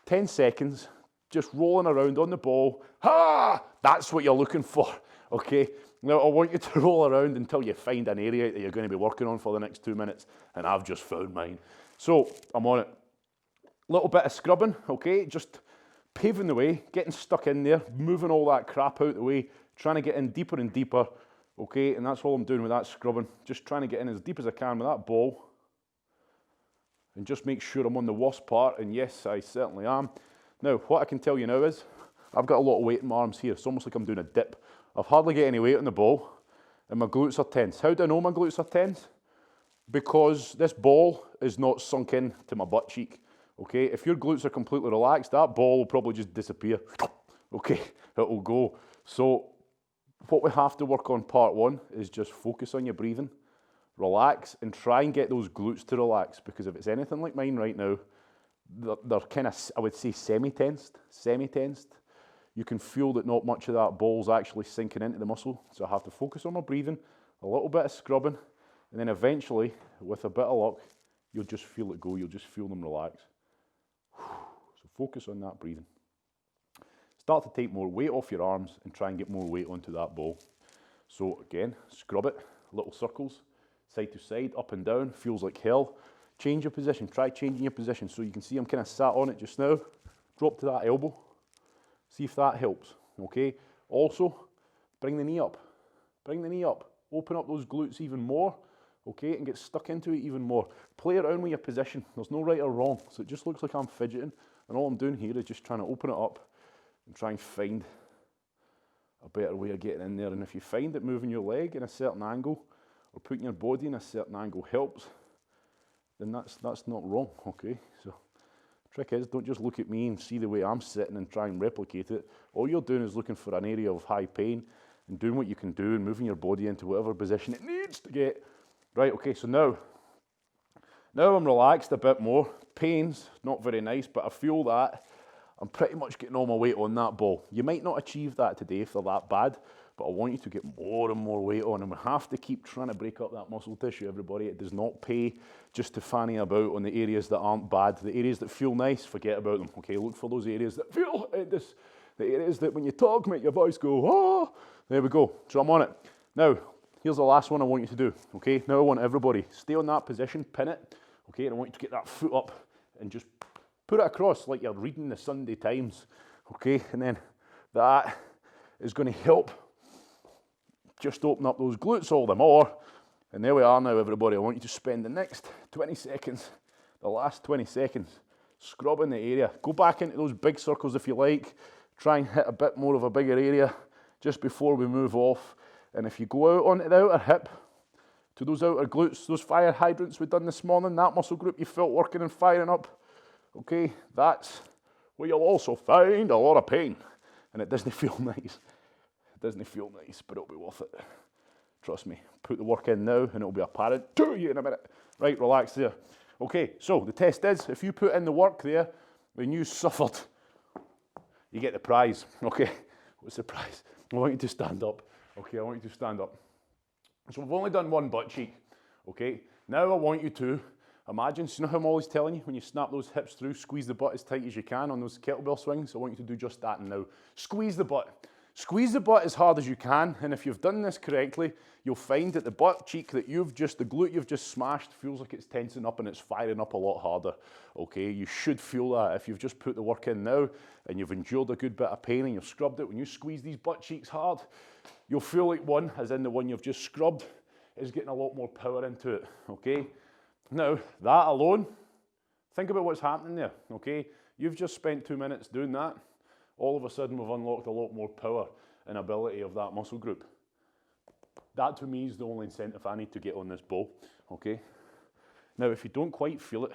10 seconds just rolling around on the ball. Ha! That's what you're looking for, okay? Now, I want you to roll around until you find an area that you're going to be working on for the next 2 minutes, and I've just found mine. So, I'm on it. Little bit of scrubbing, okay? Just paving the way, getting stuck in there, moving all that crap out the way, trying to get in deeper and deeper, okay? And that's all I'm doing with that scrubbing. Just trying to get in as deep as I can with that ball. And just make sure I'm on the worst part, and yes, I certainly am. Now, what I can tell you now is, I've got a lot of weight in my arms here. It's almost like I'm doing a dip. I've hardly got any weight on the ball, and my glutes are tense. How do I know my glutes are tense? Because this ball is not sunk in to my butt cheek, okay? If your glutes are completely relaxed, that ball will probably just disappear, okay? It will go. So, what we have to work on part one is just focus on your breathing, relax, and try and get those glutes to relax, because if it's anything like mine right now, they're kind of, I would say, semi-tensed. You can feel that not much of that ball's actually sinking into the muscle, so I have to focus on my breathing, a little bit of scrubbing, and then eventually, with a bit of luck, you'll just feel it go, you'll just feel them relax. So focus on that breathing. Start to take more weight off your arms and try and get more weight onto that ball. So again, scrub it, little circles, side to side, up and down, feels like hell. Change your position, try changing your position. So you can see I'm kind of sat on it just now. Drop to that elbow, see if that helps, okay? Also, bring the knee up, open up those glutes even more, okay, and get stuck into it even more. Play around with your position, there's no right or wrong, so it just looks like I'm fidgeting, and all I'm doing here is just trying to open it up and try and find a better way of getting in there. And if you find that moving your leg in a certain angle, or putting your body in a certain angle helps, then that's not wrong, okay? So, trick is, don't just look at me and see the way I'm sitting and try and replicate it. All you're doing is looking for an area of high pain and doing what you can do and moving your body into whatever position it needs to get. Right, okay, so now I'm relaxed a bit more. Pain's not very nice, but I feel that I'm pretty much getting all my weight on that ball. You might not achieve that today if they're that bad, but I want you to get more and more weight on, and we have to keep trying to break up that muscle tissue, everybody. It does not pay just to fanny about on the areas that aren't bad. The areas that feel nice, forget about them, okay? Look for those areas that feel horrendous. The areas that when you talk make your voice go, oh, there we go. So I'm on it. Now, here's the last one I want you to do, okay? Now I want everybody, stay on that position, pin it, okay? And I want you to get that foot up and just put it across like you're reading the Sunday Times, okay? And then that is going to help just open up those glutes all the more. And there we are now, everybody. I want you to spend the next 20 seconds, the last 20 seconds, scrubbing the area. Go back into those big circles if you like. Try and hit a bit more of a bigger area just before we move off. And if you go out onto the outer hip, to those outer glutes, those fire hydrants we've done this morning, that muscle group you felt working and firing up, okay, that's where you'll also find a lot of pain. And it doesn't feel nice. It doesn't feel nice, but it'll be worth it. Trust me. Put the work in now and it'll be apparent to you in a minute. Right, relax there. Okay, so the test is, if you put in the work there, when you suffered, you get the prize, okay? What's the prize? I want you to stand up. Okay, I want you to stand up. So we've only done one butt cheek, okay? Now I want you to imagine, so you know how I'm always telling you, when you snap those hips through, squeeze the butt as tight as you can on those kettlebell swings? I want you to do just that now. Squeeze the butt. Squeeze the butt as hard as you can, and if you've done this correctly, you'll find that the butt cheek that the glute you've just smashed feels like it's tensing up and it's firing up a lot harder, okay? You should feel that if you've just put the work in now and you've endured a good bit of pain and you've scrubbed it. When you squeeze these butt cheeks hard, you'll feel like one, as in the one you've just scrubbed, is getting a lot more power into it, okay? Now, that alone, think about what's happening there, okay? You've just spent 2 minutes doing that. All of a sudden, we've unlocked a lot more power and ability of that muscle group. That, to me, is the only incentive I need to get on this ball, okay? Now, if you don't quite feel it,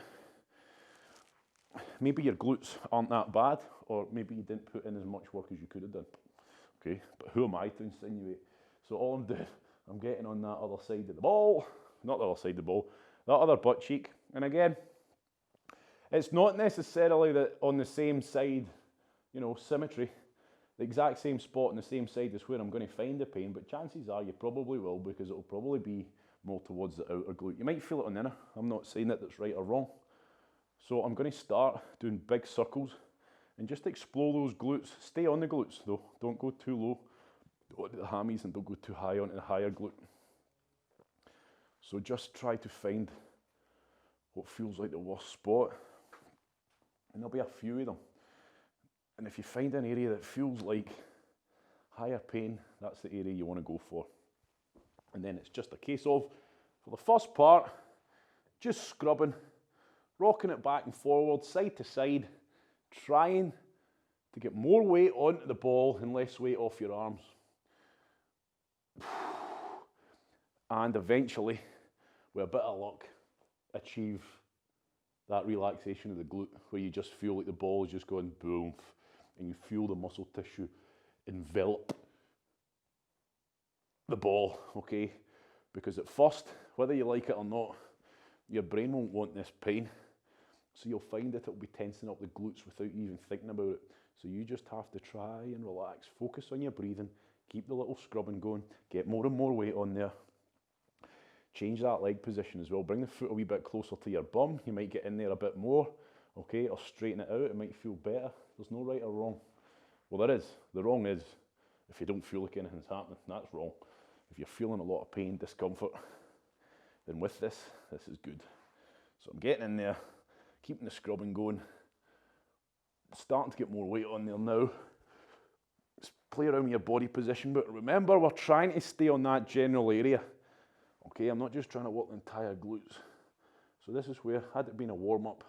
maybe your glutes aren't that bad, or maybe you didn't put in as much work as you could have done, okay? But who am I to insinuate? So all I'm doing, I'm getting on that other side of the ball, not the other side of the ball, that other butt cheek. And again, it's not necessarily that on the same side, you know, symmetry, the exact same spot on the same side is where I'm going to find the pain, but chances are you probably will, because it'll probably be more towards the outer glute. You might feel it on the inner. I'm not saying that that's right or wrong. So I'm going to start doing big circles and just explore those glutes. Stay on the glutes though. Don't go too low onto the hammies and don't go too high onto the higher glute. So just try to find what feels like the worst spot. And there'll be a few of them. And if you find an area that feels like higher pain, that's the area you want to go for. And then it's just a case of, for the first part, just scrubbing, rocking it back and forward, side to side, trying to get more weight onto the ball and less weight off your arms. And eventually, with a bit of luck, achieve that relaxation of the glute where you just feel like the ball is just going boom, and you feel the muscle tissue envelop the ball, okay? Because at first, whether you like it or not, your brain won't want this pain. So you'll find that it'll be tensing up the glutes without you even thinking about it. So you just have to try and relax, focus on your breathing, keep the little scrubbing going, get more and more weight on there. Change that leg position as well. Bring the foot a wee bit closer to your bum. You might get in there a bit more, okay? Or straighten it out, it might feel better. There's no right or wrong. Well, there is. The wrong is if you don't feel like anything's happening, that's wrong. If you're feeling a lot of pain, discomfort, then with this is good. So I'm getting in there, keeping the scrubbing going, starting to get more weight on there now. Just play around with your body position, but remember, we're trying to stay on that general area. Okay, I'm not just trying to work the entire glutes. So this is where, had it been a warm-up,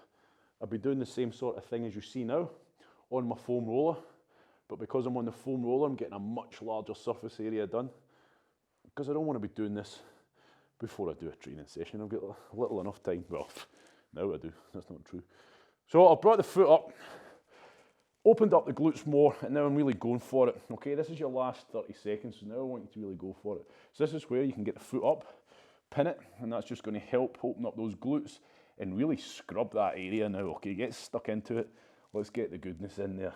I'd be doing the same sort of thing as you see now on my foam roller, but because I'm on the foam roller, I'm getting a much larger surface area done, because I don't want to be doing this before I do a training session. I've got little enough time. Well, now I do, that's not true. So I've brought the foot up, opened up the glutes more, and now I'm really going for it. Okay, this is your last 30 seconds, so now I want you to really go for it. So this is where you can get the foot up, pin it, and that's just going to help open up those glutes and really scrub that area now. Okay, get stuck into it. Let's get the goodness in there.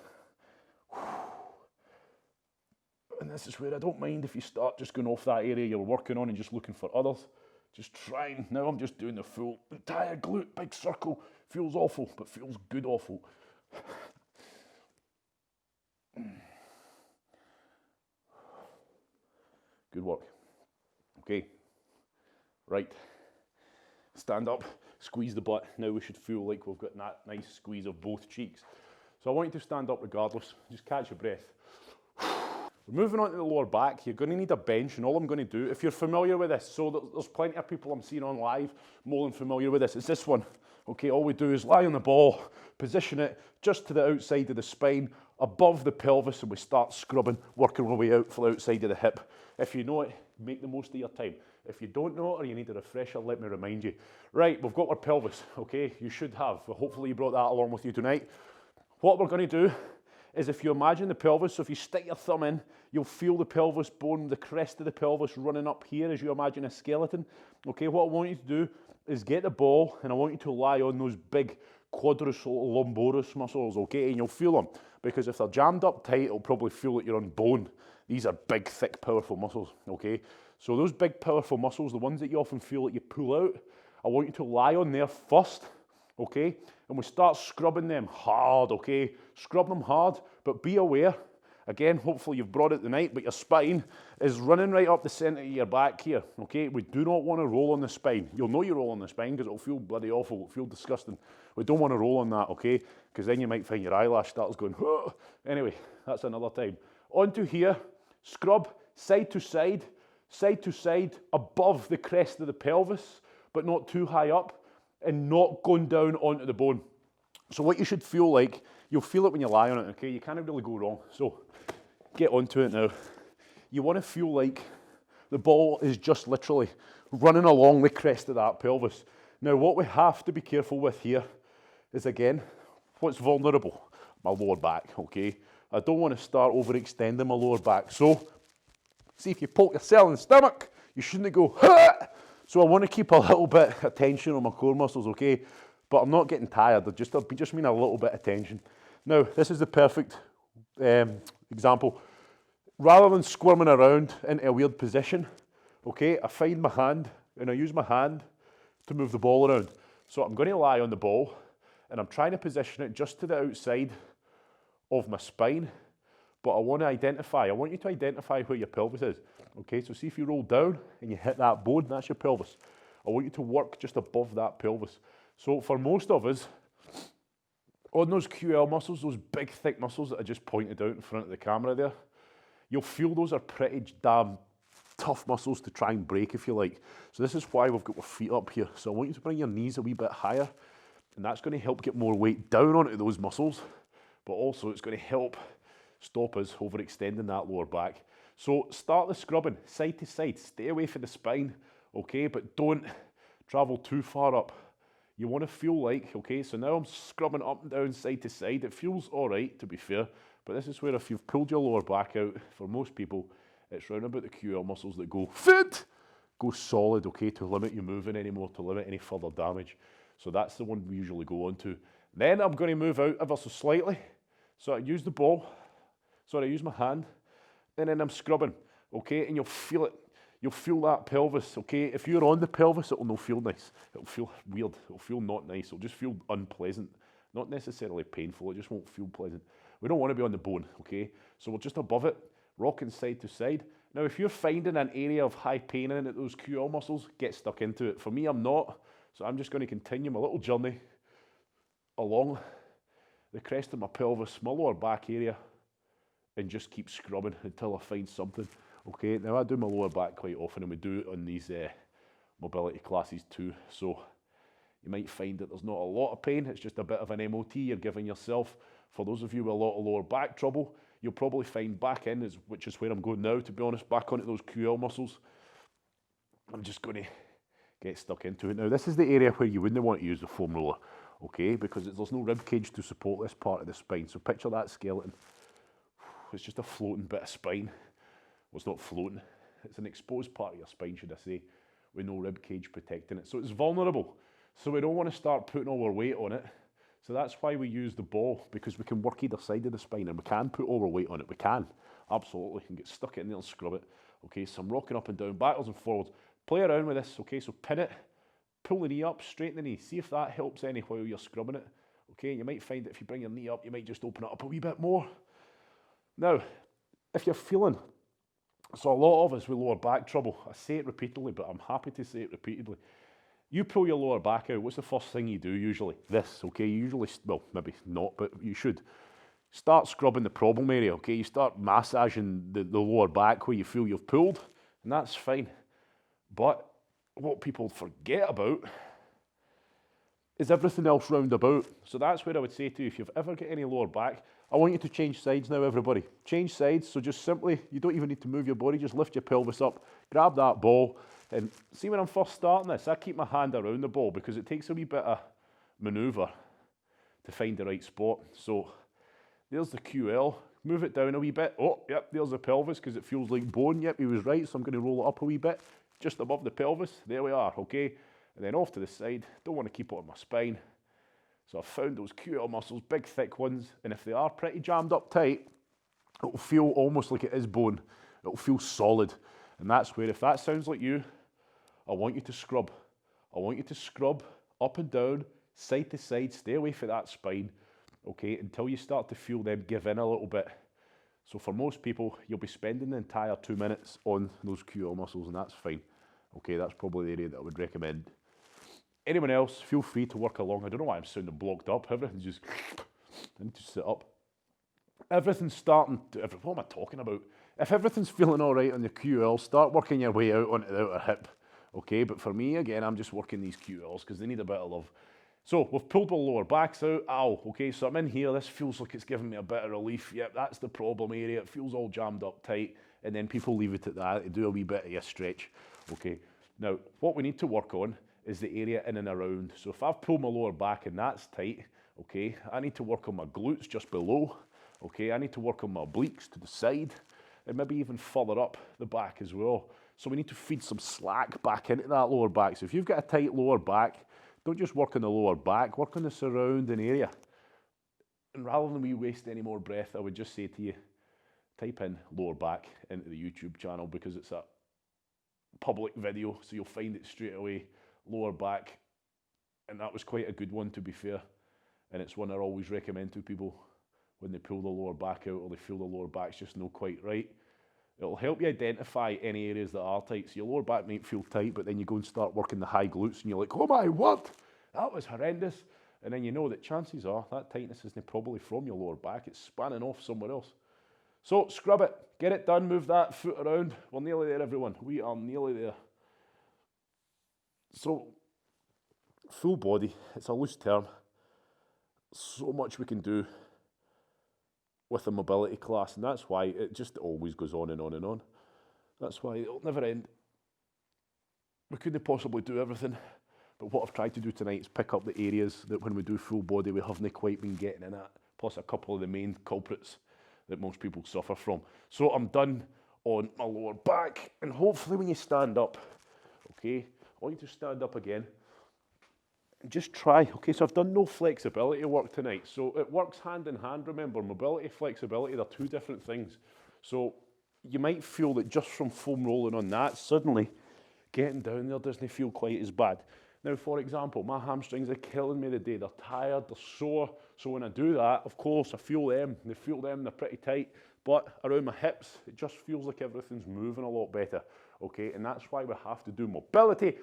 And this is where I don't mind if you start just going off that area you're working on and just looking for others. Just trying. Now I'm just doing the full entire glute, big circle. Feels awful, but feels good awful. Good work. Okay. Right. Stand up, squeeze the butt. Now we should feel like we've got that nice squeeze of both cheeks. So I want you to stand up regardless. Just catch your breath. We're moving on to the lower back. You're going to need a bench, and all I'm going to do, if you're familiar with this, so there's plenty of people I'm seeing on live more than familiar with this. It's this one. Okay, all we do is lie on the ball, position it just to the outside of the spine, above the pelvis, and we start scrubbing, working our way out for the outside of the hip. If you know it, make the most of your time. If you don't know it or you need a refresher, let me remind you. Right, we've got our pelvis, okay? You should have. Hopefully you brought that along with you tonight. What we're going to do is, if you imagine the pelvis, so if you stick your thumb in, you'll feel the pelvis bone, the crest of the pelvis running up here as you imagine a skeleton. Okay, what I want you to do is get the ball, and I want you to lie on those big quadriceps lumboris muscles, okay? And you'll feel them, because if they're jammed up tight, it'll probably feel like you're on bone. These are big, thick, powerful muscles, okay? So those big, powerful muscles, the ones that you often feel like you pull out, I want you to lie on there first, okay? And we start scrubbing them hard, okay? Scrub them hard, but be aware, Again, hopefully you've brought it tonight, but your spine is running right up the centre of your back here, okay? We do not want to roll on the spine. You'll know you roll on the spine because it'll feel bloody awful, it'll feel disgusting. We don't want to roll on that, okay? Because then you might find your eyelash starts going, oh. Anyway, that's another time. Onto here, scrub side to side, above the crest of the pelvis, but not too high up, and not going down onto the bone. So what you should feel like, you'll feel it when you lie on it, okay? You can't really go wrong. So get onto it now. You want to feel like the ball is just literally running along the crest of that pelvis. Now what we have to be careful with here is, again, what's vulnerable? My lower back, okay? I don't want to start overextending my lower back. So see, if you poke yourself in the stomach, you shouldn't go, ha! So I want to keep a little bit of tension on my core muscles, okay? But I'm not getting tired, I just mean a little bit of tension. Now, this is the perfect example. Rather than squirming around into a weird position, okay, I find my hand, and I use my hand to move the ball around. So I'm going to lie on the ball, and I'm trying to position it just to the outside of my spine, but I want you to identify where your pelvis is. Okay, so see, if you roll down and you hit that bone, that's your pelvis. I want you to work just above that pelvis. So for most of us, on those QL muscles, those big thick muscles that I just pointed out in front of the camera there, you'll feel those are pretty damn tough muscles to try and break, if you like. So this is why we've got our feet up here. So I want you to bring your knees a wee bit higher, and that's going to help get more weight down onto those muscles, but also it's going to help stop us overextending that lower back. So start the scrubbing side to side. Stay away from the spine, okay, but don't travel too far up. You want to feel like, okay, so now I'm scrubbing up and down side to side. It feels all right, to be fair, but this is where if you've pulled your lower back out, for most people, it's round about the QL muscles that go fit, go solid, okay, to limit you moving anymore, to limit any further damage. So that's the one we usually go on to. Then I'm going to move out ever so slightly. So I use the ball, I use my hand, and then I'm scrubbing, okay, and you'll feel it. You'll feel that pelvis, okay? If you're on the pelvis, it'll not feel nice. It'll feel weird. It'll feel not nice. It'll just feel unpleasant. Not necessarily painful. It just won't feel pleasant. We don't want to be on the bone, okay? So we're just above it, rocking side to side. Now, if you're finding an area of high pain in it, those QL muscles, get stuck into it. For me, I'm not. So I'm just going to continue my little journey along the crest of my pelvis, my lower back area, and just keep scrubbing until I find something. Okay, now I do my lower back quite often, and we do it on these mobility classes too. So you might find that there's not a lot of pain, it's just a bit of an MOT you're giving yourself. For those of you with a lot of lower back trouble, you'll probably find back in, which is where I'm going now, to be honest, back onto those QL muscles. I'm just going to get stuck into it. Now, this is the area where you wouldn't want to use the foam roller, okay, because there's no rib cage to support this part of the spine. So picture that skeleton. It's just a floating bit of spine. Well, it's not floating. It's an exposed part of your spine, should I say, with no rib cage protecting it. So it's vulnerable. So we don't want to start putting all our weight on it. So that's why we use the ball, because we can work either side of the spine, and we can put all our weight on it. We can, absolutely. We can get stuck in there and scrub it. Okay, so I'm rocking up and down, backwards and forwards. Play around with this, okay, so pin it, pull the knee up, straighten the knee. See if that helps any while you're scrubbing it. Okay, you might find that if you bring your knee up, you might just open it up a wee bit more. Now, if you're feeling, so a lot of us with lower back trouble, I say it repeatedly, but I'm happy to say it repeatedly. You pull your lower back out, what's the first thing you do usually? This, okay, you usually, well, maybe not, but you should. Start scrubbing the problem area, okay? You start massaging the lower back where you feel you've pulled, and that's fine. But what people forget about is everything else round about. So that's where I would say to you, if you've ever got any lower back, I want you to change sides now, everybody. Change sides, so just simply, you don't even need to move your body, just lift your pelvis up, grab that ball, and see when I'm first starting this, I keep my hand around the ball because it takes a wee bit of manoeuvre to find the right spot. So there's the QL, move it down a wee bit. Oh, yep, there's the pelvis because it feels like bone. Yep, he was right, so I'm going to roll it up a wee bit, just above the pelvis. There we are, okay? And then off to the side, don't want to keep it on my spine. So I've found those QL muscles, big thick ones, and if they are pretty jammed up tight, it'll feel almost like it is bone. It'll feel solid. And that's where, if that sounds like you, I want you to scrub. I want you to scrub up and down, side to side, stay away from that spine, okay, until you start to feel them give in a little bit. So for most people, you'll be spending the entire 2 minutes on those QL muscles, and that's fine. Okay, that's probably the area that I would recommend. Anyone else, feel free to work along. I don't know why I'm sounding blocked up. Everything's just, I need to sit up. Everything's starting to, what am I talking about? If everything's feeling all right on the QL, start working your way out onto the outer hip. Okay, but for me, again, I'm just working these QLs because they need a bit of love. So we've pulled the lower backs out. Ow, okay, so I'm in here. This feels like it's giving me a bit of relief. Yep, that's the problem area. It feels all jammed up tight. And then people leave it at that. They do a wee bit of a stretch. Okay, now what we need to work on is the area in and around. So if I've pulled my lower back and that's tight, okay, I need to work on my glutes just below. Okay, I need to work on my obliques to the side and maybe even further up the back as well. So we need to feed some slack back into that lower back. So if you've got a tight lower back, don't just work on the lower back, work on the surrounding area. And rather than we waste any more breath, I would just say to you, type in lower back into the YouTube channel because it's a public video, so you'll find it straight away, lower back. And that was quite a good one, to be fair. And it's one I always recommend to people when they pull the lower back out or they feel the lower back's just not quite right. It'll help you identify any areas that are tight. So your lower back might feel tight, but then you go and start working the high glutes and you're like, oh my word, that was horrendous. And then you know that chances are that tightness isn't probably from your lower back, it's spanning off somewhere else. So scrub it, get it done, move that foot around. We're nearly there, everyone. We are nearly there. So full body, it's a loose term. So much we can do with a mobility class, and that's why it just always goes on and on and on. That's why it'll never end. We couldn't possibly do everything, but what I've tried to do tonight is pick up the areas that when we do full body we haven't quite been getting in at, plus a couple of the main culprits that most people suffer from. So I'm done on my lower back, and hopefully when you stand up, okay, I want you to stand up again, and just try. Okay, so I've done no flexibility work tonight. So it works hand in hand, remember, mobility, flexibility, they're two different things. So you might feel that just from foam rolling on that, suddenly getting down there doesn't feel quite as bad. Now, for example, my hamstrings are killing me today. They're tired, they're sore. So when I do that, of course, I feel them. They feel them, they're pretty tight. But around my hips, it just feels like everything's moving a lot better. Okay, and that's why we have to do mobility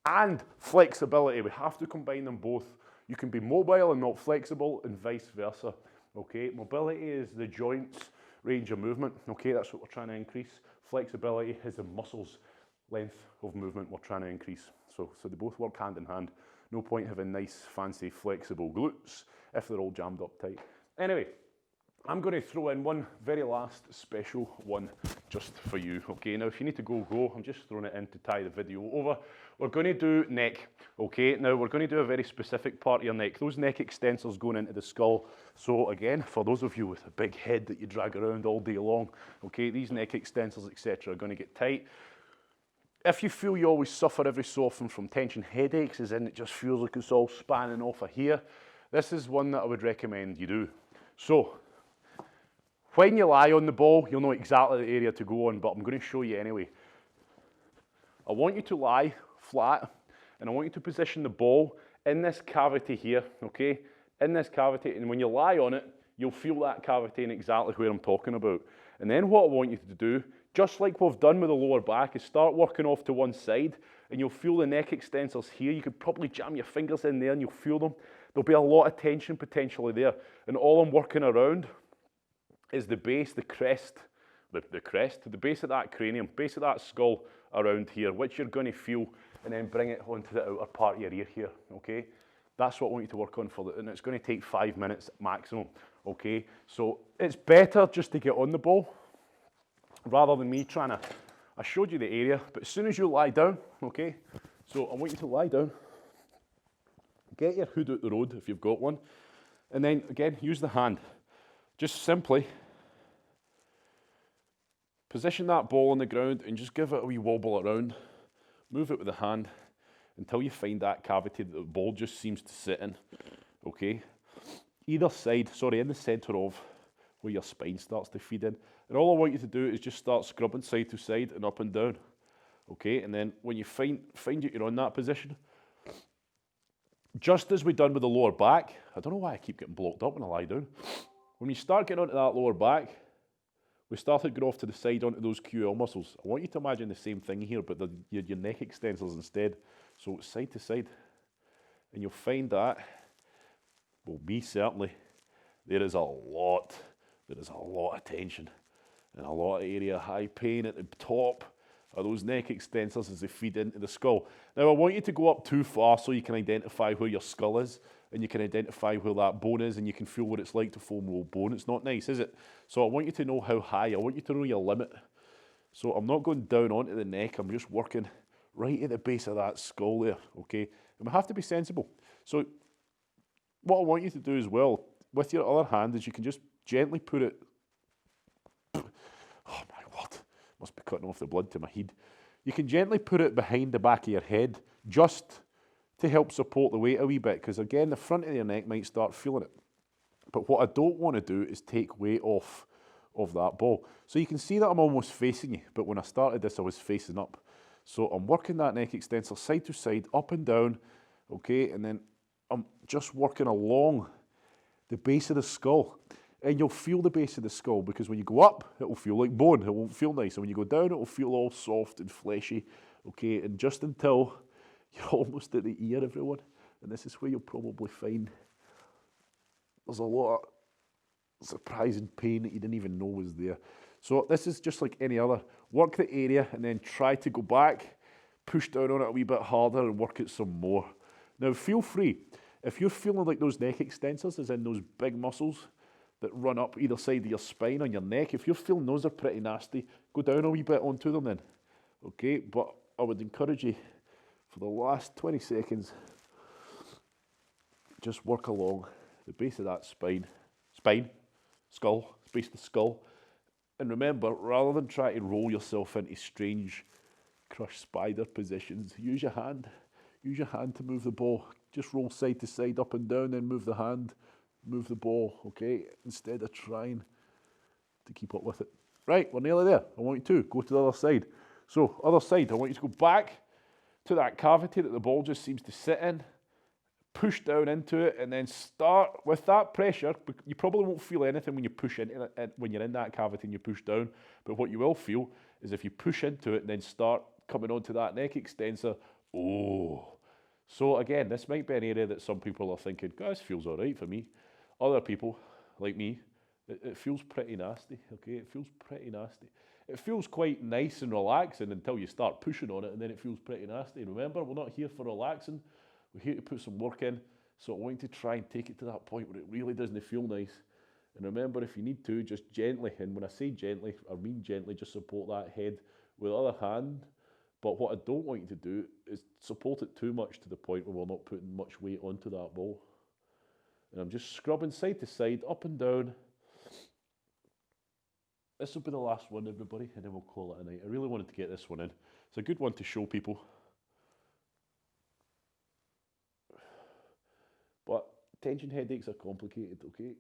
and flexibility. We have to combine them both. You can be mobile and not flexible, and vice versa. Okay, mobility is the joints range of movement. Okay, that's what we're trying to increase. Flexibility is the muscles length of movement we're trying to increase. So they both work hand in hand. No point having nice, fancy, flexible glutes if they're all jammed up tight. Anyway, I'm going to throw in one very last special one just for you. Okay, now if you need to go. I'm just throwing it in to tie the video over. We're going to do neck. Okay, now we're going to do a very specific part of your neck. Those neck extensors going into the skull. So again, for those of you with a big head that you drag around all day long, okay, these neck extensors, etc., are going to get tight. If you feel you always suffer every so often from tension headaches, as in it just feels like it's all spanning off of here, this is one that I would recommend you do. So, when you lie on the ball, you'll know exactly the area to go on, but I'm going to show you anyway. I want you to lie flat, and I want you to position the ball in this cavity here, okay? In this cavity, and when you lie on it, you'll feel that cavity in exactly where I'm talking about. And then what I want you to do, just like we've done with the lower back, is start working off to one side, and you'll feel the neck extensors here. You could probably jam your fingers in there and you'll feel them. There'll be a lot of tension potentially there. And all I'm working around is the base, the crest, the base of that cranium, base of that skull around here, which you're going to feel, and then bring it onto the outer part of your ear here, okay? That's what I want you to work on and it's going to take 5 minutes maximum, okay? So it's better just to get on the ball rather than me trying to, I showed you the area, but as soon as you lie down, okay? So I want you to lie down, get your hood out the road if you've got one, and then again, use the hand. Just simply position that ball on the ground and just give it a wee wobble around. Move it with the hand until you find that cavity that the ball just seems to sit in, okay? Either side, in the centre of where your spine starts to feed in. And all I want you to do is just start scrubbing side to side and up and down, okay? And then when you find you're on that position, just as we've done with the lower back, I don't know why I keep getting blocked up when I lie down. When you start getting onto that lower back, we started going off to the side onto those QL muscles. I want you to imagine the same thing here, but your neck extensors instead. So side to side. And you'll find that, well, me certainly, there is a lot of tension and a lot of area of high pain at the top of those neck extensors as they feed into the skull. Now, I want you to go up too far so you can identify where your skull is and you can identify where that bone is and you can feel what it's like to foam roll bone. It's not nice, is it? So I want you to know how high. I want you to know your limit. So I'm not going down onto the neck. I'm just working right at the base of that skull there, okay? And we have to be sensible. So what I want you to do as well, with your other hand, is you can just gently put it, oh my word, must be cutting off the blood to my head. You can gently put it behind the back of your head, just to help support the weight a wee bit, because again, the front of your neck might start feeling it. But what I don't want to do is take weight off of that ball. So you can see that I'm almost facing you, but when I started this, I was facing up. So I'm working that neck extensor side to side, up and down, okay, and then I'm just working along the base of the skull. And you'll feel the base of the skull, because when you go up, it will feel like bone. It won't feel nice. And when you go down, it will feel all soft and fleshy, okay, and just until you're almost at the ear, everyone. And this is where you'll probably find there's a lot of surprising pain that you didn't even know was there. So this is just like any other. Work the area and then try to go back, push down on it a wee bit harder and work it some more. Now feel free, if you're feeling like those neck extensors, as in those big muscles that run up either side of your spine on your neck, if you're feeling those are pretty nasty, go down a wee bit onto them then. Okay, but I would encourage you for the last 20 seconds, just work along the base of that skull, base of the skull. And remember, rather than try to roll yourself into strange crushed spider positions, use your hand. Use your hand to move the ball. Just roll side to side, up and down, then move the hand, move the ball, okay? Instead of trying to keep up with it. Right, we're nearly there. I want you to go to the other side. So, other side, I want you to go back to that cavity that the ball just seems to sit in, push down into it, and then start with that pressure. You probably won't feel anything when you push into it, when you're in that cavity and you push down, but what you will feel is if you push into it and then start coming onto that neck extensor, oh. So again, this might be an area that some people are thinking, this feels all right for me. Other people, like me, it feels pretty nasty, okay? It feels pretty nasty. It feels quite nice and relaxing until you start pushing on it, and then it feels pretty nasty. Remember, we're not here for relaxing. We're here to put some work in. So I want you to try and take it to that point where it really doesn't feel nice. And remember, if you need to, just gently, and when I say gently, I mean gently, just support that head with the other hand. But what I don't want you to do is support it too much to the point where we're not putting much weight onto that ball. And I'm just scrubbing side to side, up and down. This will be the last one, everybody, and then we'll call it a night. I really wanted to get this one in. It's a good one to show people. But tension headaches are complicated, okay?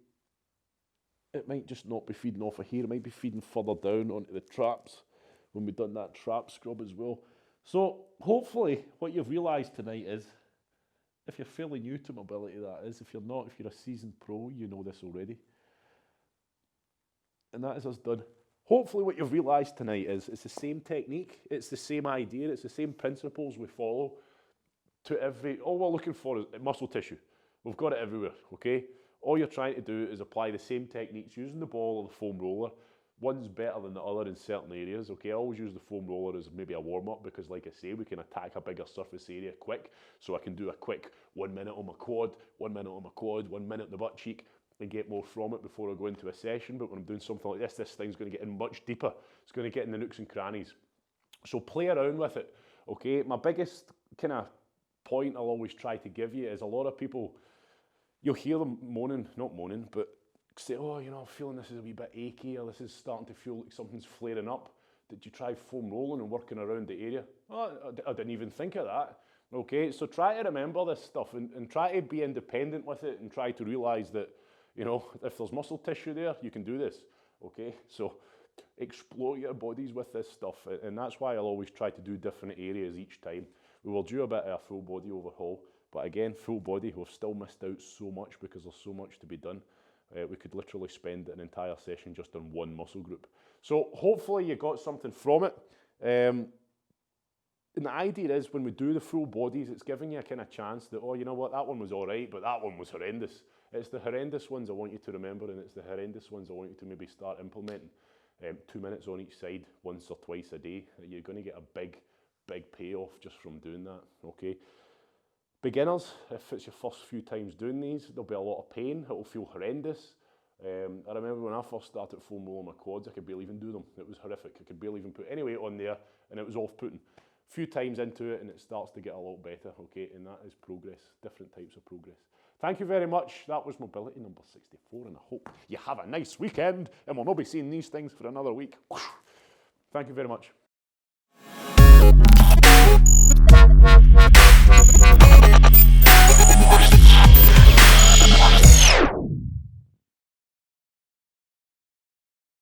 It might just not be feeding off of here. It might be feeding further down onto the traps when we've done that trap scrub as well. So hopefully what you've realised tonight is, if you're fairly new to mobility that is, if you're not, if you're a seasoned pro, you know this already. And that is us done. Hopefully what you've realised tonight is it's the same technique, it's the same idea, it's the same principles we follow to every, all we're looking for is muscle tissue. We've got it everywhere, okay? All you're trying to do is apply the same techniques using the ball or the foam roller. One's better than the other in certain areas, okay? I always use the foam roller as maybe a warm-up because, like I say, we can attack a bigger surface area quick. So I can do a quick 1 minute on my quad, 1 minute on my quad, 1 minute on the butt cheek, and get more from it before I go into a session. But when I'm doing something like this thing's going to get in much deeper. It's going to get in the nooks and crannies. So play around with it, okay? My biggest kind of point I'll always try to give you is a lot of people, you'll hear them moaning, not moaning, but say, oh, you know, I'm feeling this is a wee bit achy, or this is starting to feel like something's flaring up. Did you try foam rolling and working around the area? Oh, I didn't even think of that. Okay, so try to remember this stuff and try to be independent with it and try to realise that, you know, if there's muscle tissue there, you can do this. Okay, so explore your bodies with this stuff, and that's why I'll always try to do different areas each time. We will do a bit of a full body overhaul, but again, full body, we've still missed out so much because there's so much to be done. we could literally spend an entire session just on one muscle group. So hopefully you got something from it. And the idea is when we do the full bodies, it's giving you a kind of chance that, oh, you know what, that one was all right, but that one was horrendous. It's the horrendous ones I want you to remember, and it's the horrendous ones I want you to maybe start implementing. 2 minutes on each side, once or twice a day. You're going to get a big payoff just from doing that, okay? Beginners, if it's your first few times doing these, there'll be a lot of pain. It'll feel horrendous. I remember when I first started foam rolling my quads, I could barely even do them. It was horrific. I could barely even put any weight on there, and it was off-putting. A few times into it, and it starts to get a lot better, okay? And that is progress, different types of progress. Thank you very much. That was mobility number 64, and I hope you have a nice weekend, and we'll not be seeing these things for another week. Thank you very much.